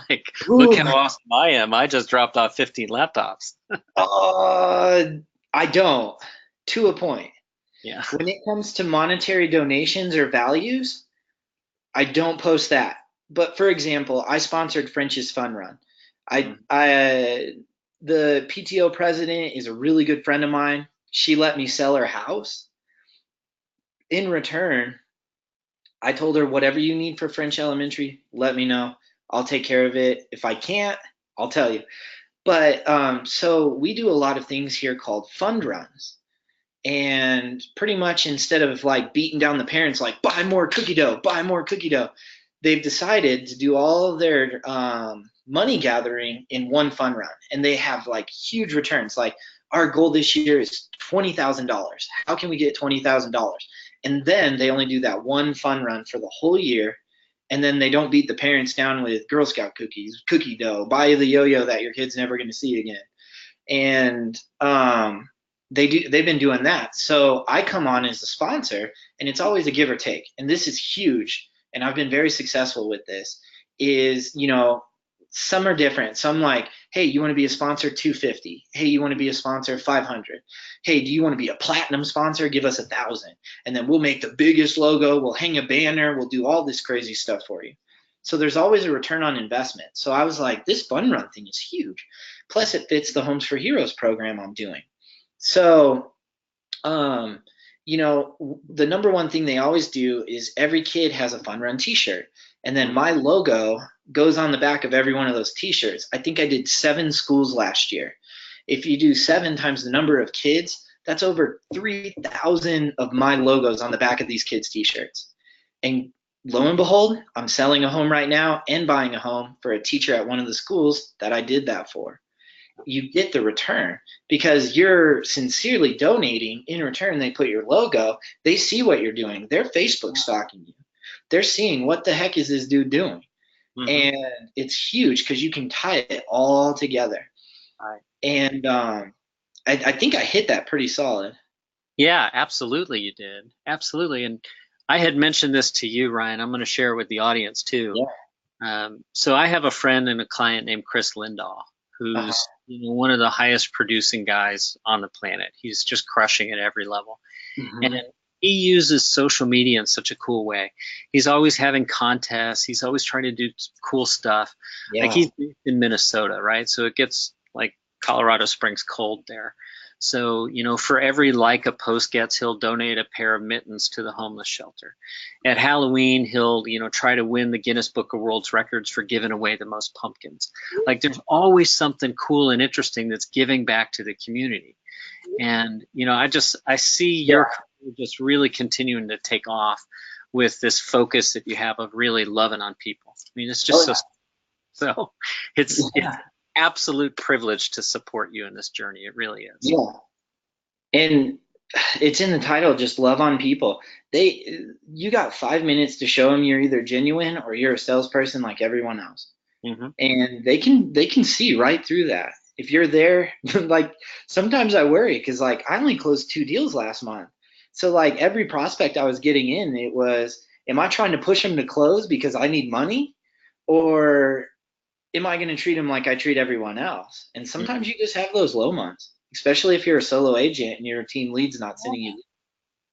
Like, look Ooh. how awesome I am. I just dropped off 15 laptops. Uh, I don't, to a point. Yeah. When it comes to monetary donations or values, I don't post that. But for example, I sponsored French's Fun Run. I, Mm. I, the PTO president is a really good friend of mine. She let me sell her house. In return, I told her, whatever you need for French Elementary, let me know. I'll take care of it. If I can't, I'll tell you. But so we do a lot of things here called fund runs. And pretty much instead of like beating down the parents, like buy more cookie dough, buy more cookie dough, they've decided to do all of their money gathering in one fund run. And they have like huge returns. Like our goal this year is $20,000. How can we get $20,000? And then they only do that one fund run for the whole year. And then they don't beat the parents down with Girl Scout cookies, cookie dough, buy the yo-yo that your kid's never going to see again. And they've been doing that. So I come on as a sponsor, and it's always a give or take. And this is huge, and I've been very successful with this. Is some are different. Some like, hey, you want to be a sponsor 250? Hey, you want to be a sponsor 500? Hey, do you want to be a platinum sponsor? Give us 1,000, and then we'll make the biggest logo. We'll hang a banner. We'll do all this crazy stuff for you. So there's always a return on investment. So I was like, this fun run thing is huge. Plus, it fits the Homes for Heroes program I'm doing. So, the number one thing they always do is every kid has a Fun Run T-shirt, and then my logo goes on the back of every one of those T-shirts. I think I did 7 schools last year. If you do 7 times the number of kids, that's over 3,000 of my logos on the back of these kids' T-shirts. And lo and behold, I'm selling a home right now and buying a home for a teacher at one of the schools that I did that for. You get the return because you're sincerely donating. In return, they put your logo. They see what you're doing. They're Facebook stalking you. They're seeing what the heck is this dude doing. Mm-hmm. And it's huge because you can tie it all together. Right. And I think I hit that pretty solid. Yeah, absolutely you did. Absolutely. And I had mentioned this to you, Ryan. I'm going to share it with the audience too. Yeah. So I have a friend and a client named Chris Lindahl, Uh-huh. who's one of the highest producing guys on the planet. He's just crushing at every level. And Mm-hmm. he uses social media in such a cool way. He's always having contests. He's always trying to do cool stuff. Like Yeah. he's in Minnesota, right? So it gets like Colorado Springs cold there. So, for every like a post gets, he'll donate a pair of mittens to the homeless shelter. At Halloween, he'll, try to win the Guinness Book of World Records for giving away the most pumpkins. Like there's always something cool and interesting that's giving back to the community. And, I see Yeah. your career just really continuing to take off with this focus that you have of really loving on people. I mean, it's just Oh so it's yeah. absolute privilege to support you in this journey. It really is. Yeah. And it's in the title, just love on people. You got 5 minutes to show them you're either genuine or you're a salesperson like everyone else. Hmm. And they can see right through that. If you're there, like sometimes I worry because like I only closed 2 deals last month. So like every prospect I was getting in, it was, am I trying to push them to close because I need money? Or am I going to treat them like I treat everyone else? And sometimes you just have those low months, especially if you're a solo agent and your team lead's not sending you.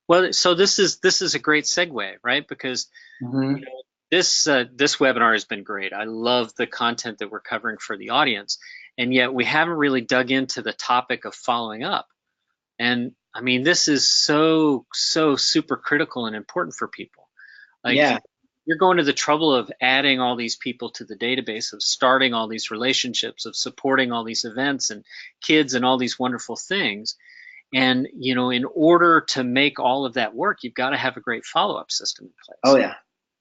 Well, so this is a great segue, right? Because Hmm. you know, this webinar has been great. I love the content that we're covering for the audience, and yet we haven't really dug into the topic of following up. And I mean, this is so super critical and important for people. Like, Yeah. you're going to the trouble of adding all these people to the database, of starting all these relationships, of supporting all these events and kids and all these wonderful things. And in order to make all of that work, you've got to have a great follow-up system in Oh place. yeah.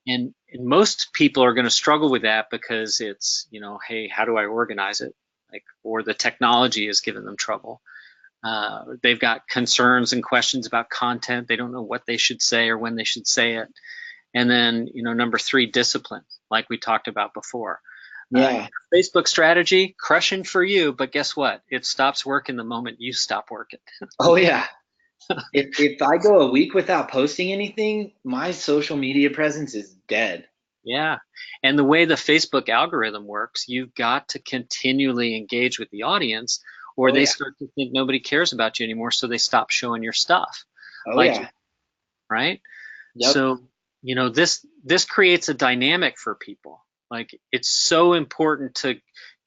And most people are going to struggle with that because it's, hey, how do I organize it? Like, or the technology has given them trouble. They've got concerns and questions about content. They don't know what they should say or when they should say it. And then, number three, discipline, like we talked about before. Yeah. Facebook strategy, crushing for you, but guess what? It stops working the moment you stop working. Oh yeah. If I go a week without posting anything, my social media presence is dead. Yeah. And the way the Facebook algorithm works, you've got to continually engage with the audience, or Oh they yeah. start to think nobody cares about you anymore, so they stop showing your stuff. Oh Like, yeah. right? Yep. So, this creates a dynamic for people. Like, it's so important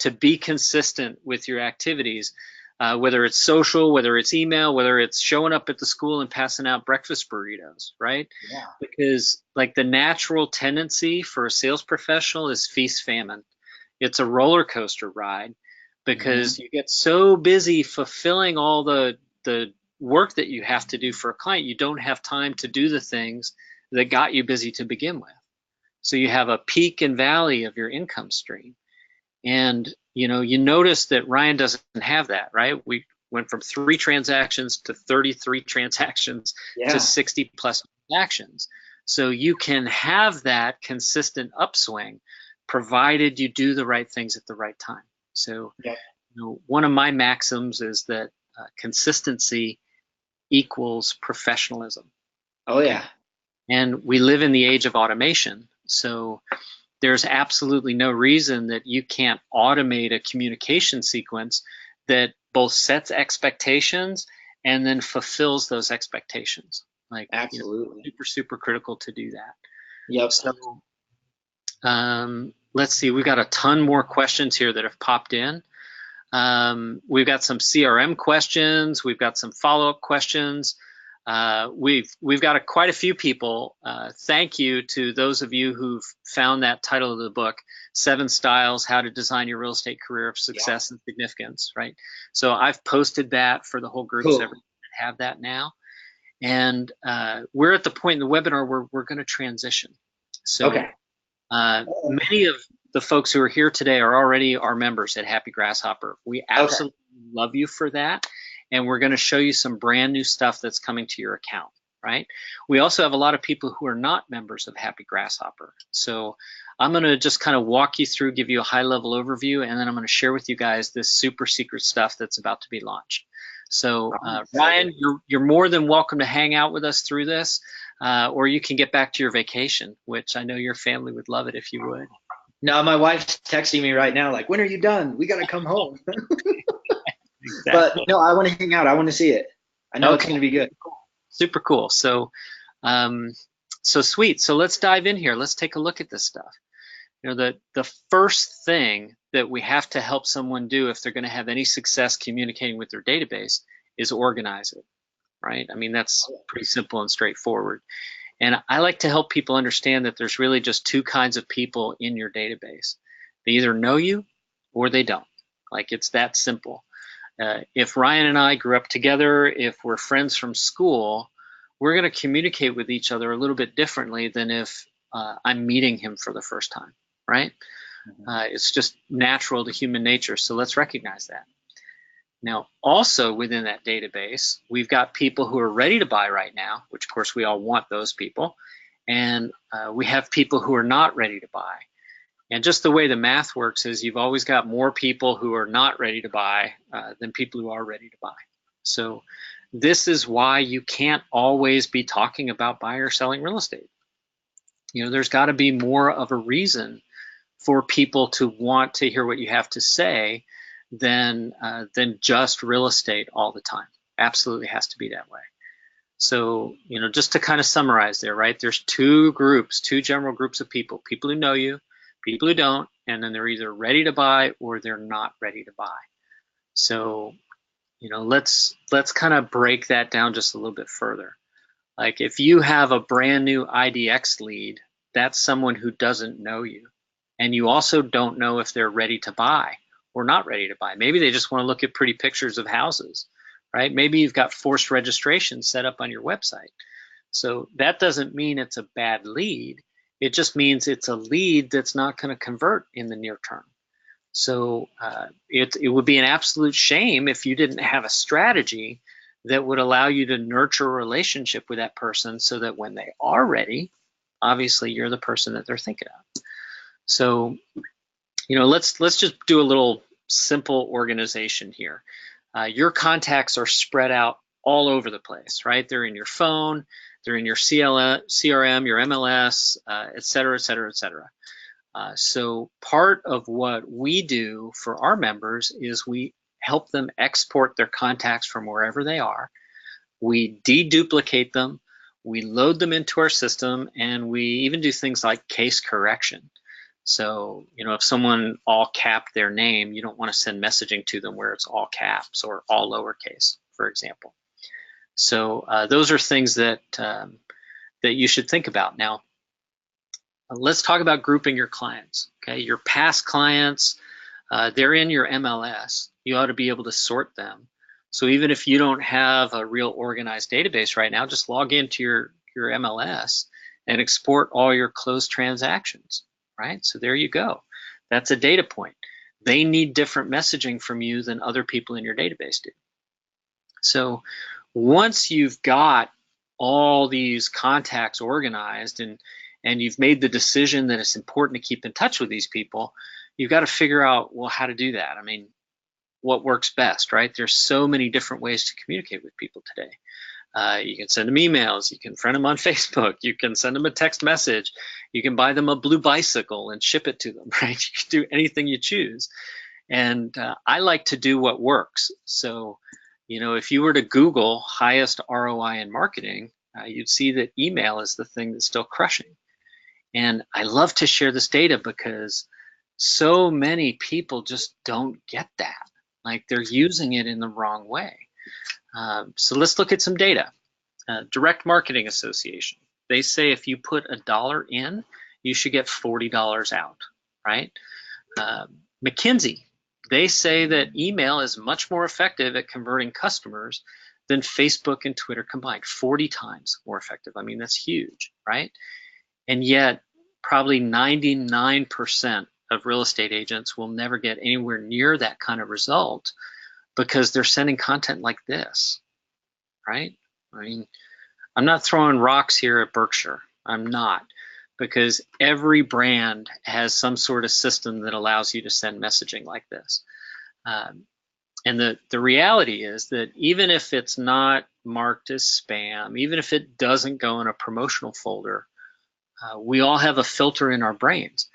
to be consistent with your activities, whether it's social, whether it's email, whether it's showing up at the school and passing out breakfast burritos, right? Yeah. Because like the natural tendency for a sales professional is feast famine. It's a roller coaster ride Hmm. because you get so busy fulfilling all the work that you have to do for a client, you don't have time to do the things that got you busy to begin with. So you have a peak and valley of your income stream. And you notice that Ryan doesn't have that, right? We went from 3 transactions to 33 transactions to Yeah. 60 plus transactions. So you can have that consistent upswing provided you do the right things at the right time. So, Yep. one of my maxims is that consistency equals professionalism. Oh Okay. yeah. And we live in the age of automation. So there's absolutely no reason that you can't automate a communication sequence that both sets expectations and then fulfills those expectations. Like, Absolutely. super critical to do that. Yep. So let's see, we've got a ton more questions here that have popped in. We've got some CRM questions. We've got some follow-up questions. We've got quite a few people. Thank you to those of you who've found that title of the book, 7 Styles, How to Design Your Real Estate Career of Yeah. Success and Significance, right? So I've posted that for the whole group, so Cool. everyone can have that now. And we're at the point in the webinar where we're going to transition. So Okay. many of the folks who are here today are already our members at Happy Grasshopper. We Okay. absolutely love you for that. And we're going to show you some brand new stuff that's coming to your account, right? We also have a lot of people who are not members of Happy Grasshopper. So I'm going to just kind of walk you through, give you a high level overview, and then I'm going to share with you guys this super secret stuff that's about to be launched. So Ryan, you're more than welcome to hang out with us through this. Or you can get back to your vacation, which I know your family would love it if you would. No, my wife's texting me right now, like, when are you done? We got to come home. But Exactly. no, I want to hang out. I want to see it. I know it's Okay. going to be good. Super cool. Um, so sweet. So let's dive in here. Let's take a look at this stuff. The first thing that we have to help someone do if they're going to have any success communicating with their database is organize it, right? I mean, that's pretty simple and straightforward. And I like to help people understand that there's really just 2 kinds of people in your database. They either know you or they don't. Like, it's that simple. If Ryan and I grew up together, if we're friends from school, we're going to communicate with each other a little bit differently than if I'm meeting him for the first time, right? Mhm. It's just natural to human nature, so let's recognize that. Now, also within that database, we've got people who are ready to buy right now, which of course we all want those people, and we have people who are not ready to buy. And just the way the math works is you've always got more people who are not ready to buy than people who are ready to buy. So this is why you can't always be talking about buying or selling real estate. You know, there's got to be more of a reason for people to want to hear what you have to say than just real estate all the time. Absolutely has to be that way. So, you know, just to kind of summarize there, right? There's two general groups of people: people who know you, people who don't, and then they're either ready to buy or they're not ready to buy. So, you know, let's kind of break that down just a little bit further. Like if you have a brand new IDX lead, that's someone who doesn't know you. And you also don't know if they're ready to buy or not ready to buy. Maybe they just want to look at pretty pictures of houses, right? Maybe you've got forced registration set up on your website. So that doesn't mean it's a bad lead. It just means it's a lead that's not going to convert in the near term. So it would be an absolute shame if you didn't have a strategy that would allow you to nurture a relationship with that person so that when they are ready, obviously you're the person that they're thinking of. So, you know, let's just do a little simple organization here. Your contacts are spread out all over the place, right? They're in your phone, they're in your CRM, your MLS, et cetera, et cetera, et cetera. So part of what we do for our members is we help them export their contacts from wherever they are. We deduplicate them, we load them into our system, and we even do things like case correction. So, you know, if someone all capped their name, you don't want to send messaging to them where it's all caps or all lowercase, for example. So those are things that that you should think about. Now, let's talk about grouping your clients. Okay, your past clients, they're in your MLS. You ought to be able to sort them. So even if you don't have a real organized database right now, just log into your MLS and export all your closed transactions. Right? So there you go. That's a data point. They need different messaging from you than other people in your database do. So once you've got all these contacts organized and you've made the decision that it's important to keep in touch with these people, you've got to figure out, well, how to do that. I mean, what works best, right? There's so many different ways to communicate with people today. You can send them emails, you can friend them on Facebook, you can send them a text message, you can buy them a blue bicycle and ship it to them, right? You can do anything you choose. And I like to do what works. So, you know, if you were to Google highest ROI in marketing, you'd see that email is the thing that's still crushing. And I love to share this data because so many people just don't get that. Like they're using it in the wrong way. So let's look at some data. Direct Marketing Association. They say if you put $1 in, you should get $40 out, right? McKinsey, they say that email is much more effective at converting customers than Facebook and Twitter combined, 40 times more effective. I mean, that's huge, right? And yet, probably 99% of real estate agents will never get anywhere near that kind of result because they're sending content like this, right? I mean, I'm not throwing rocks here at Berkshire. I'm not, because every brand has some sort of system that allows you to send messaging like this. And the reality is that even if it's not marked as spam, even if it doesn't go in a promotional folder, we all have a filter in our brains.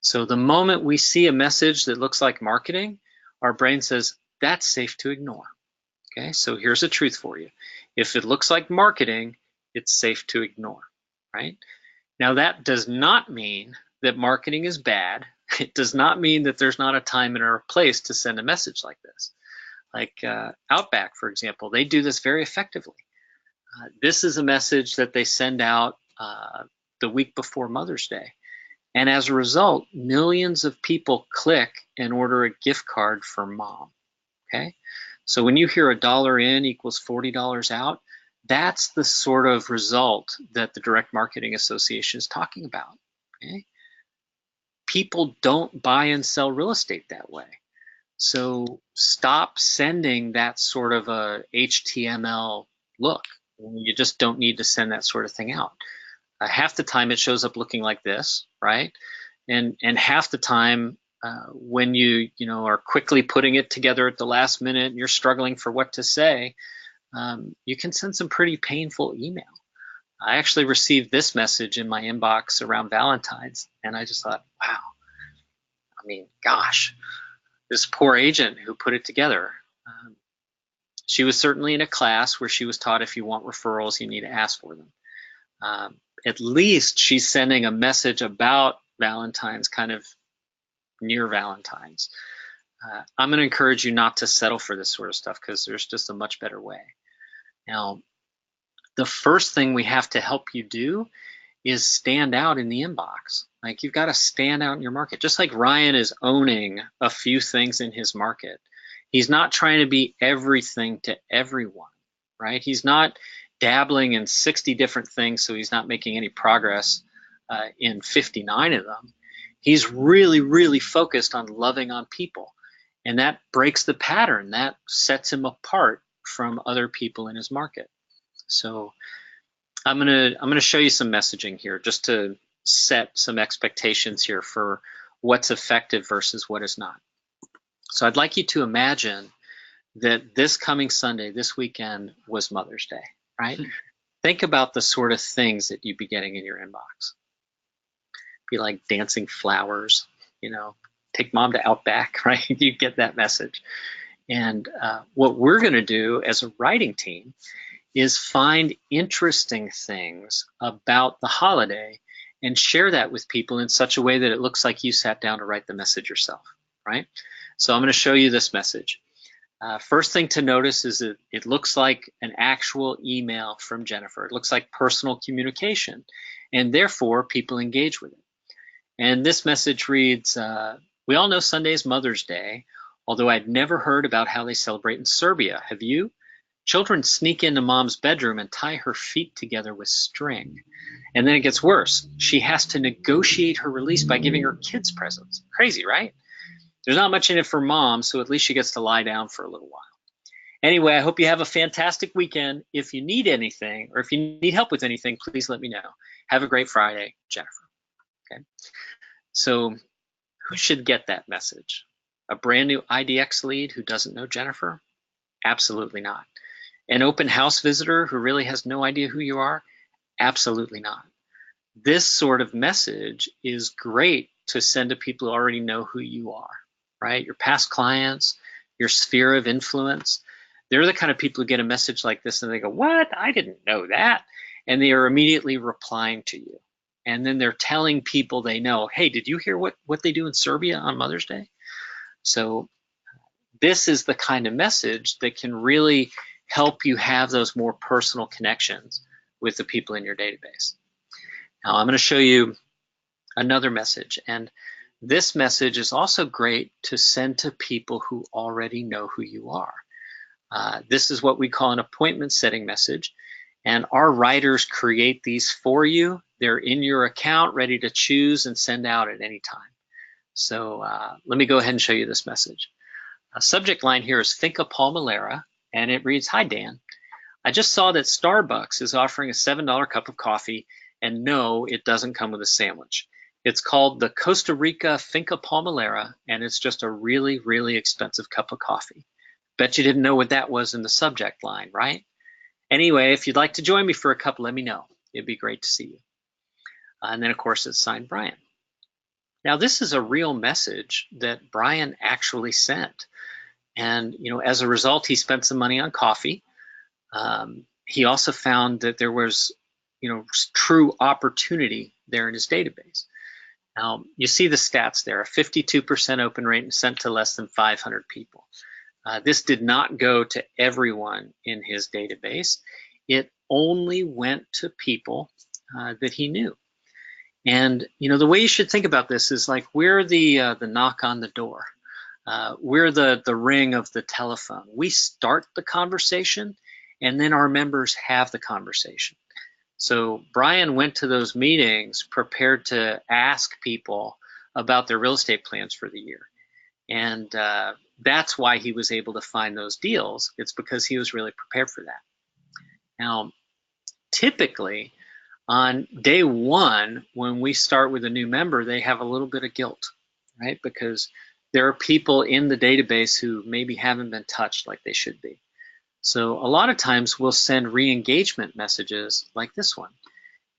So the moment we see a message that looks like marketing, our brain says, that's safe to ignore. Okay, so here's the truth for you. If it looks like marketing, it's safe to ignore, right? Now that does not mean that marketing is bad. It does not mean that there's not a time and a place to send a message like this. Like Outback, for example, they do this very effectively. This is a message that they send out the week before Mother's Day. And as a result, millions of people click and order a gift card for mom, okay? So when you hear $1 in equals $40 out, that's the sort of result that the Direct Marketing Association is talking about, okay? People don't buy and sell real estate that way. So stop sending that sort of a HTML look. You just don't need to send that sort of thing out. Half the time it shows up looking like this, right? And half the time when you are quickly putting it together at the last minute and you're struggling for what to say, you can send some pretty painful email. I actually received this message in my inbox around Valentine's, and I just thought, wow, I mean, gosh, this poor agent who put it together. She was certainly in a class where she was taught if you want referrals, you need to ask for them. At least she's sending a message about Valentine's kind of near Valentine's. I'm going to encourage you not to settle for this sort of stuff because there's just a much better way. Now, the first thing we have to help you do is stand out in the inbox. Like, you've got to stand out in your market. Just like Ryan is owning a few things in his market. He's not trying to be everything to everyone, right? He's not dabbling in 60 different things, so he's not making any progress in 59 of them. He's really, really focused on loving on people. And that breaks the pattern. That sets him apart from other people in his market. So I'm gonna show you some messaging here just to set some expectations here for what's effective versus what is not. So I'd like you to imagine that this coming Sunday, this weekend, was Mother's Day, right? Think about the sort of things that you'd be getting in your inbox. Be like dancing flowers, take mom to Outback, right? You get that message. And what we're gonna do as a writing team is find interesting things about the holiday and share that with people in such a way that it looks like you sat down to write the message yourself, right? So I'm going to show you this message. First thing to notice is that it looks like an actual email from Jennifer. It looks like personal communication, and therefore people engage with it. And this message reads, we all know Sunday is Mother's Day, although I'd never heard about how they celebrate in Serbia. Have you? Children sneak into mom's bedroom and tie her feet together with string. And then it gets worse. She has to negotiate her release by giving her kids presents. Crazy, right? There's not much in it for mom, so at least she gets to lie down for a little while. Anyway, I hope you have a fantastic weekend. If you need anything or if you need help with anything, please let me know. Have a great Friday, Jennifer. Okay. So who should get that message? A brand new IDX lead who doesn't know Jennifer? Absolutely not. An open house visitor who really has no idea who you are? Absolutely not. This sort of message is great to send to people who already know who you are, right? Your past clients, your sphere of influence. They're the kind of people who get a message like this and they go, what? I didn't know that. And they are immediately replying to you. And then they're telling people they know, hey, did you hear what they do in Serbia on Mother's Day? So this is the kind of message that can really help you have those more personal connections with the people in your database. Now I'm going to show you another message, and this message is also great to send to people who already know who you are. This is what we call an appointment setting message, and our writers create these for you. They're in your account, ready to choose and send out at any time. So let me go ahead and show you this message. A subject line here is Finca Palmolera, and it reads, hi Dan, I just saw that Starbucks is offering a $7 cup of coffee, and no, it doesn't come with a sandwich. It's called the Costa Rica Finca Palmolera, and it's just a really, really expensive cup of coffee. Bet you didn't know what that was in the subject line, right? Anyway, if you'd like to join me for a cup, let me know. It'd be great to see you. And then, of course, it's signed Brian. Now, this is a real message that Brian actually sent. And, as a result, he spent some money on coffee. He also found that there was, true opportunity there in his database. Now, you see the stats there, a 52% open rate and sent to less than 500 people. This did not go to everyone in his database. It only went to people that he knew. And, the way you should think about this is like we're the knock on the door. We're the ring of the telephone. We start the conversation, and then our members have the conversation. So Brian went to those meetings prepared to ask people about their real estate plans for the year. And that's why he was able to find those deals. It's because he was really prepared for that. Now, typically on day one, when we start with a new member, they have a little bit of guilt, right? Because there are people in the database who maybe haven't been touched like they should be. So a lot of times we'll send re-engagement messages like this one.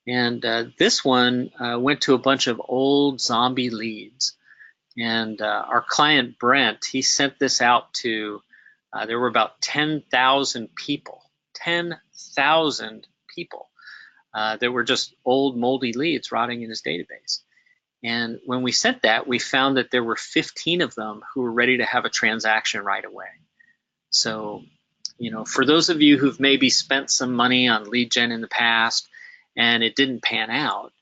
And this one went to a bunch of old zombie leads. And our client, Brent, he sent this out to, there were about 10,000 people, 10,000 people that were just old moldy leads rotting in his database. And when we sent that, we found that there were 15 of them who were ready to have a transaction right away. So, you know, for those of you who've maybe spent some money on lead gen in the past and it didn't pan out,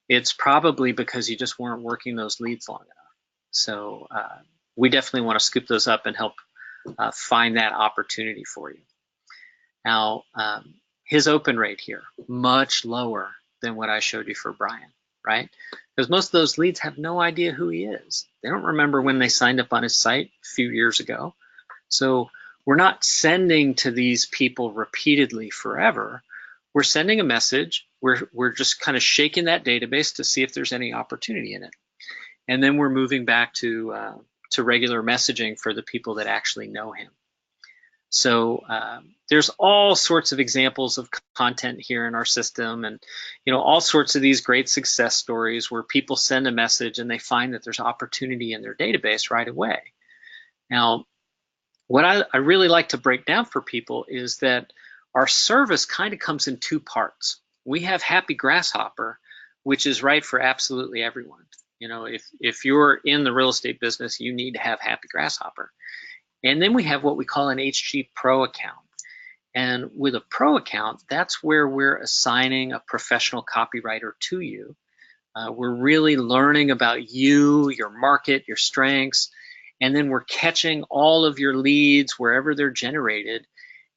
it's probably because you just weren't working those leads long enough. So we definitely want to scoop those up and help find that opportunity for you. Now, his open rate here, much lower than what I showed you for Brian, right? Because most of those leads have no idea who he is. They don't remember when they signed up on his site a few years ago. So we're not sending to these people repeatedly forever. We're sending a message. We're just kind of shaking that database to see if there's any opportunity in it. And then we're moving back to regular messaging for the people that actually know him. So there's all sorts of examples of content here in our system, and you know, all sorts of these great success stories where people send a message and they find that there's opportunity in their database right away. Now, what I really like to break down for people is that our service kind of comes in two parts. We have Happy Grasshopper, which is right for absolutely everyone. You know, if you're in the real estate business, you need to have Happy Grasshopper. And then we have what we call an HG Pro account. And with a Pro account, that's where we're assigning a professional copywriter to you. We're really learning about you, your market, your strengths, and then we're catching all of your leads wherever they're generated,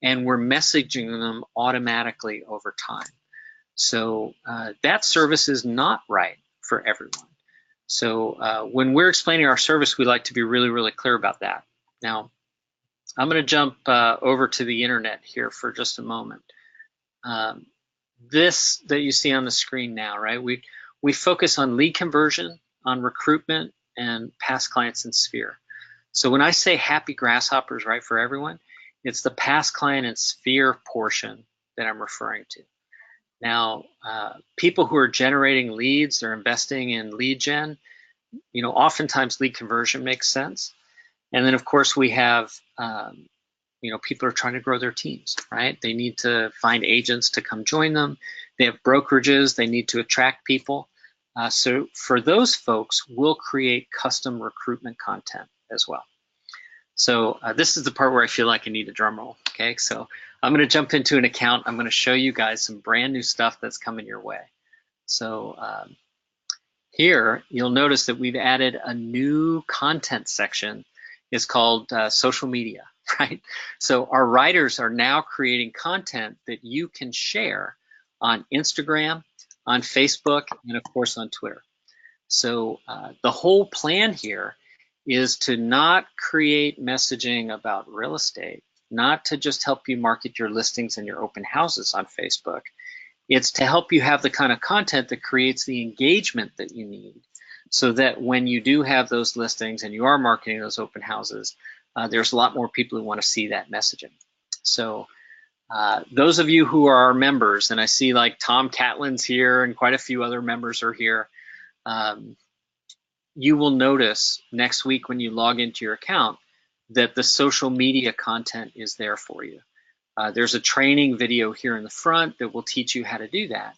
and we're messaging them automatically over time. So that service is not right for everyone. So when we're explaining our service, we like to be really, really clear about that. Now, I'm going to jump over to the internet here for just a moment. This that you see on the screen now, right? We focus on lead conversion, on recruitment, and past clients in Sphere. So when I say Happy Grasshoppers, right, for everyone, it's the past client and Sphere portion that I'm referring to. Now, people who are generating leads, they're investing in lead gen. You know, oftentimes lead conversion makes sense. And then, of course, we have, you know, people are trying to grow their teams, right? They need to find agents to come join them. They have brokerages. They need to attract people. So for those folks, we'll create custom recruitment content as well. So this is the part where I feel like I need a drum roll, okay? So I'm going to jump into an account. I'm going to show you guys some brand new stuff that's coming your way. So here, you'll notice that we've added a new content section. It's called social media, right? So our writers are now creating content that you can share on Instagram, on Facebook, and of course on Twitter. So the whole plan here is to not create messaging about real estate, not to just help you market your listings and your open houses on Facebook. It's to help you have the kind of content that creates the engagement that you need, so that when you do have those listings and you are marketing those open houses, there's a lot more people who want to see that messaging. So those of you who are our members, and I see like Tom Catlin's here and quite a few other members are here, you will notice next week when you log into your account that the social media content is there for you. There's a training video here in the front that will teach you how to do that.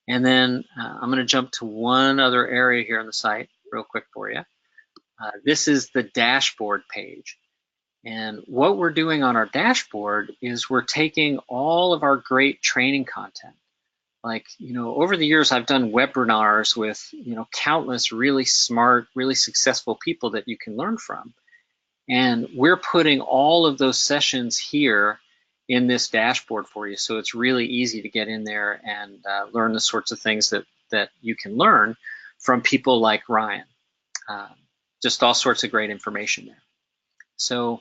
And then I'm going to jump to one other area here on the site real quick for you. This is the dashboard page. And what we're doing on our dashboard is we're taking all of our great training content. Like, you know, over the years, I've done webinars with, you know, countless really smart, really successful people that you can learn from. And we're putting all of those sessions here in this dashboard for you. So it's really easy to get in there and learn the sorts of things that you can learn from people like Ryan. Just all sorts of great information there. So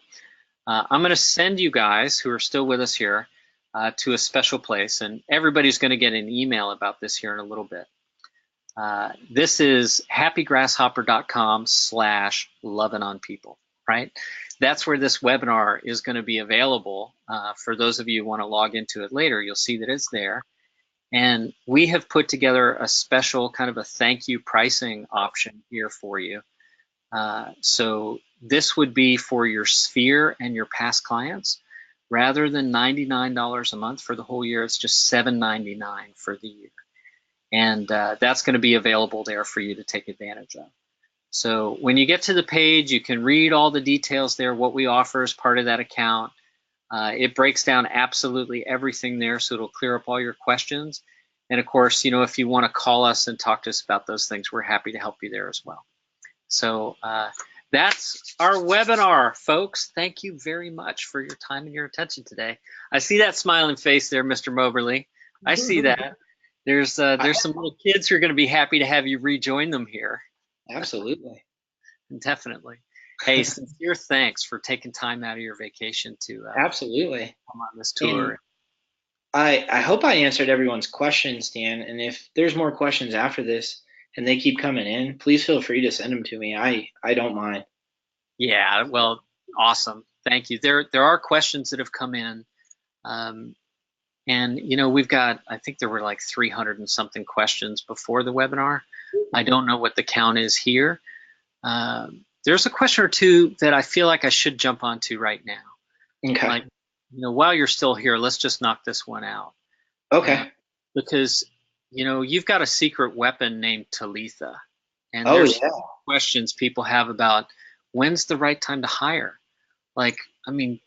I'm going to send you guys who are still with us here to a special place, and everybody's going to get an email about this here in a little bit. This is happygrasshopper.com/lovinonpeople, right? That's where this webinar is going to be available. For those of you who want to log into it later, you'll see that it's there. And we have put together a special kind of a thank you pricing option here for you. So this would be for your sphere and your past clients. Rather than $99 a month for the whole year, it's just $7.99 for the year. And that's going to be available there for you to take advantage of. So when you get to the page, you can read all the details there, what we offer as part of that account. It breaks down absolutely everything there, so it'll clear up all your questions. And of course, you know, if you want to call us and talk to us about those things, we're happy to help you there as well. So that's our webinar, folks. Thank you very much for your time and your attention today. I see that smiling face there, Mr. Moberly. I see that. There's some little kids who are going to be happy to have you rejoin them here. Absolutely. Definitely. Hey, sincere thanks for taking time out of your vacation to absolutely come on this tour. And I hope I answered everyone's questions, Dan. And if there's more questions after this and they keep coming in, please feel free to send them to me. I don't mind. Yeah, well, awesome. Thank you. There are questions that have come in. And, you know, we've got, I think there were like 300 and something questions before the webinar. I don't know what the count is here. There's a question or two that I feel like I should jump onto right now. Okay. Like, you know, while you're still here, let's just knock this one out. Okay. Because, you know, you've got a secret weapon named Talitha. And oh, there's yeah. questions people have about when's the right time to hire? Like, I mean,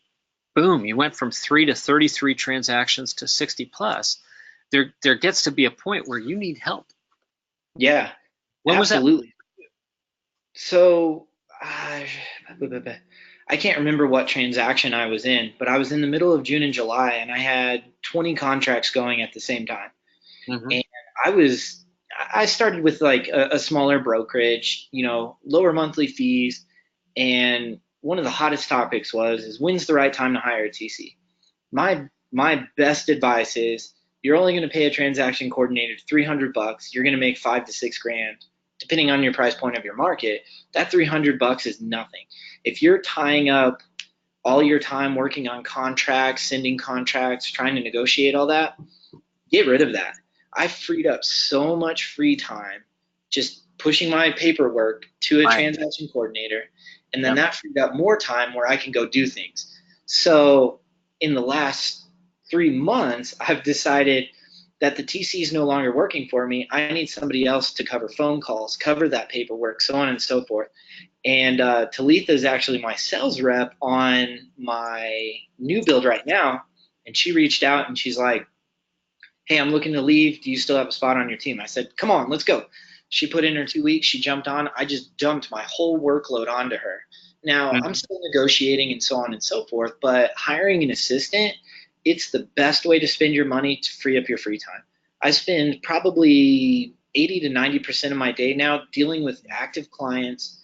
boom, you went from 3 to 33 transactions to 60 plus. There gets to be a point where you need help. Yeah, when absolutely. Was that? So I can't remember what transaction I was in, but I was in the middle of June and July, and I had 20 contracts going at the same time. Mm-hmm. And I started with like a smaller brokerage, you know, lower monthly fees, and one of the hottest topics is when's the right time to hire a TC? My best advice is you're only going to pay a transaction coordinator $300. You're going to make $5 to $6 grand, depending on your price point of your market. That $300 is nothing. If you're tying up all your time working on contracts, sending contracts, trying to negotiate all that, get rid of that. I freed up so much free time just pushing my paperwork to a transaction coordinator, and then that freed up more time where I can go do things. So in the last 3 months, I've decided that the TC is no longer working for me. I need somebody else to cover phone calls, cover that paperwork, so on and so forth. And Talitha is actually my sales rep on my new build right now. And she reached out and she's like, hey, I'm looking to leave. Do you still have a spot on your team? I said, come on, let's go. She put in her 2 weeks. She jumped on. I just dumped my whole workload onto her. Now, I'm still negotiating and so on and so forth, but hiring an assistant, it's the best way to spend your money to free up your free time. I spend probably 80 to 90% of my day now dealing with active clients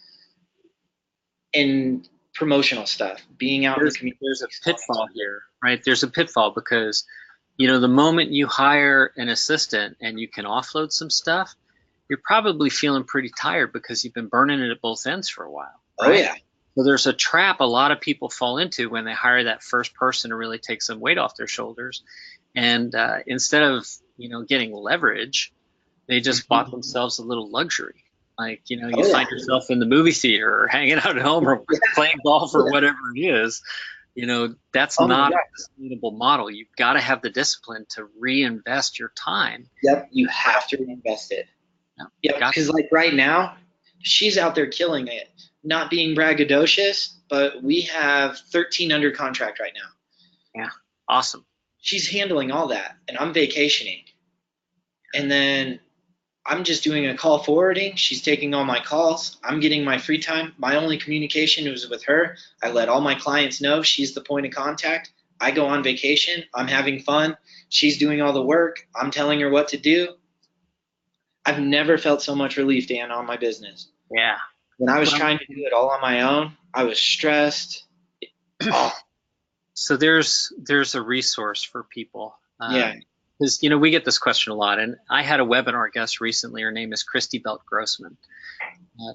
and promotional stuff, being out in the community. There's a pitfall here, right? There's a pitfall because, you know, the moment you hire an assistant and you can offload some stuff, you're probably feeling pretty tired because you've been burning it at both ends for a while. Right? Oh, yeah. So there's a trap a lot of people fall into when they hire that first person to really take some weight off their shoulders. And instead of, you know, getting leverage, they just bought themselves a little luxury. Like, you know, you find yourself in the movie theater or hanging out at home or playing golf or whatever it is. You know, that's not a sustainable model. You've got to have the discipline to reinvest your time. Yep, you have to reinvest it. Yep, because like right now, she's out there killing it. Not being braggadocious, but we have 13 under contract right now. Yeah, awesome. She's handling all that, and I'm vacationing. And then I'm just doing a call forwarding. She's taking all my calls. I'm getting my free time. My only communication was with her. I let all my clients know she's the point of contact. I go on vacation. I'm having fun. She's doing all the work. I'm telling her what to do. I've never felt so much relief, Dan, on my business. Yeah. When I was trying to do it all on my own, I was stressed. Oh, So there's a resource for people. yeah. Because we get this question a lot, and I had a webinar guest recently. Her name is Christy Belt Grossman.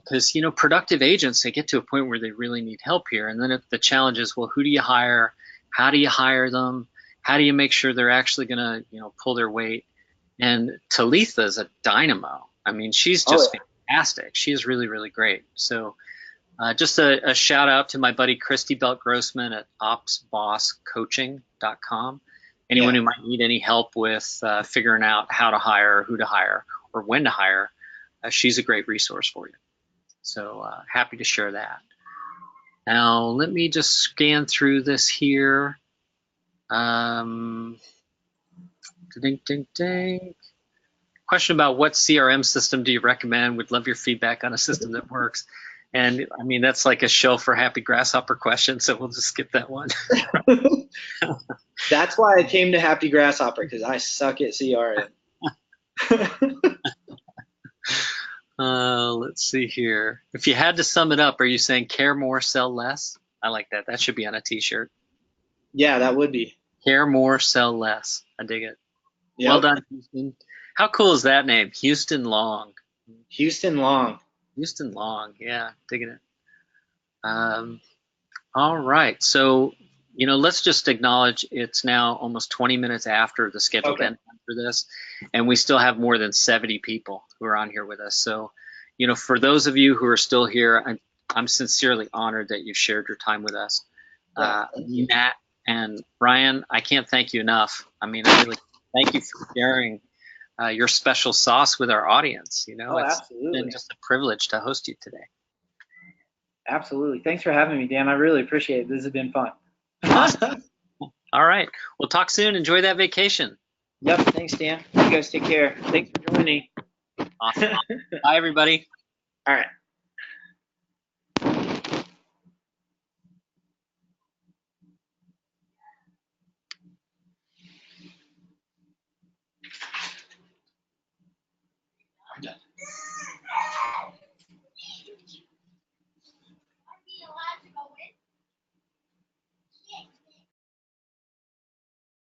Because productive agents, they get to a point where they really need help here, and then the challenge is, well, who do you hire? How do you hire them? How do you make sure they're actually going to pull their weight? And Talitha is a dynamo. I mean, she's Oh, just fantastic. She is really, really great. So just a shout out to my buddy Christy Belt Grossman at opsbosscoaching.com. Anyone yeah. who might need any help with figuring out how to hire, who to hire, or when to hire, she's a great resource for you. So happy to share that. Now, let me just scan through this here. Ding, ding, ding. Question about what CRM system do you recommend? Would love your feedback on a system that works. And I mean, that's like a show for Happy Grasshopper question, so we'll just skip that one. That's why I came to Happy Grasshopper, because I suck at CRM. Let's see here. If you had to sum it up, are you saying care more, sell less? I like that. That should be on a t-shirt. Yeah, that would be. Care more, sell less. I dig it. Yep. Well done, Houston. How cool is that name? Houston Long. Houston Long. Houston Long. Yeah, digging it. All right. So, let's just acknowledge it's now almost 20 minutes after the scheduled end time for this, and we still have more than 70 people who are on here with us. So, for those of you who are still here, I'm sincerely honored that you've shared your time with us. Matt and Ryan, I can't thank you enough. I mean, I really thank you for sharing your special sauce with our audience. It's absolutely. been just a privilege to host you today. Absolutely. Thanks for having me, Dan. I really appreciate it. This has been fun. Awesome. All right. We'll talk soon. Enjoy that vacation. Yep. Thanks, Dan. You guys take care. Thanks for joining. Awesome. Bye, everybody. All right.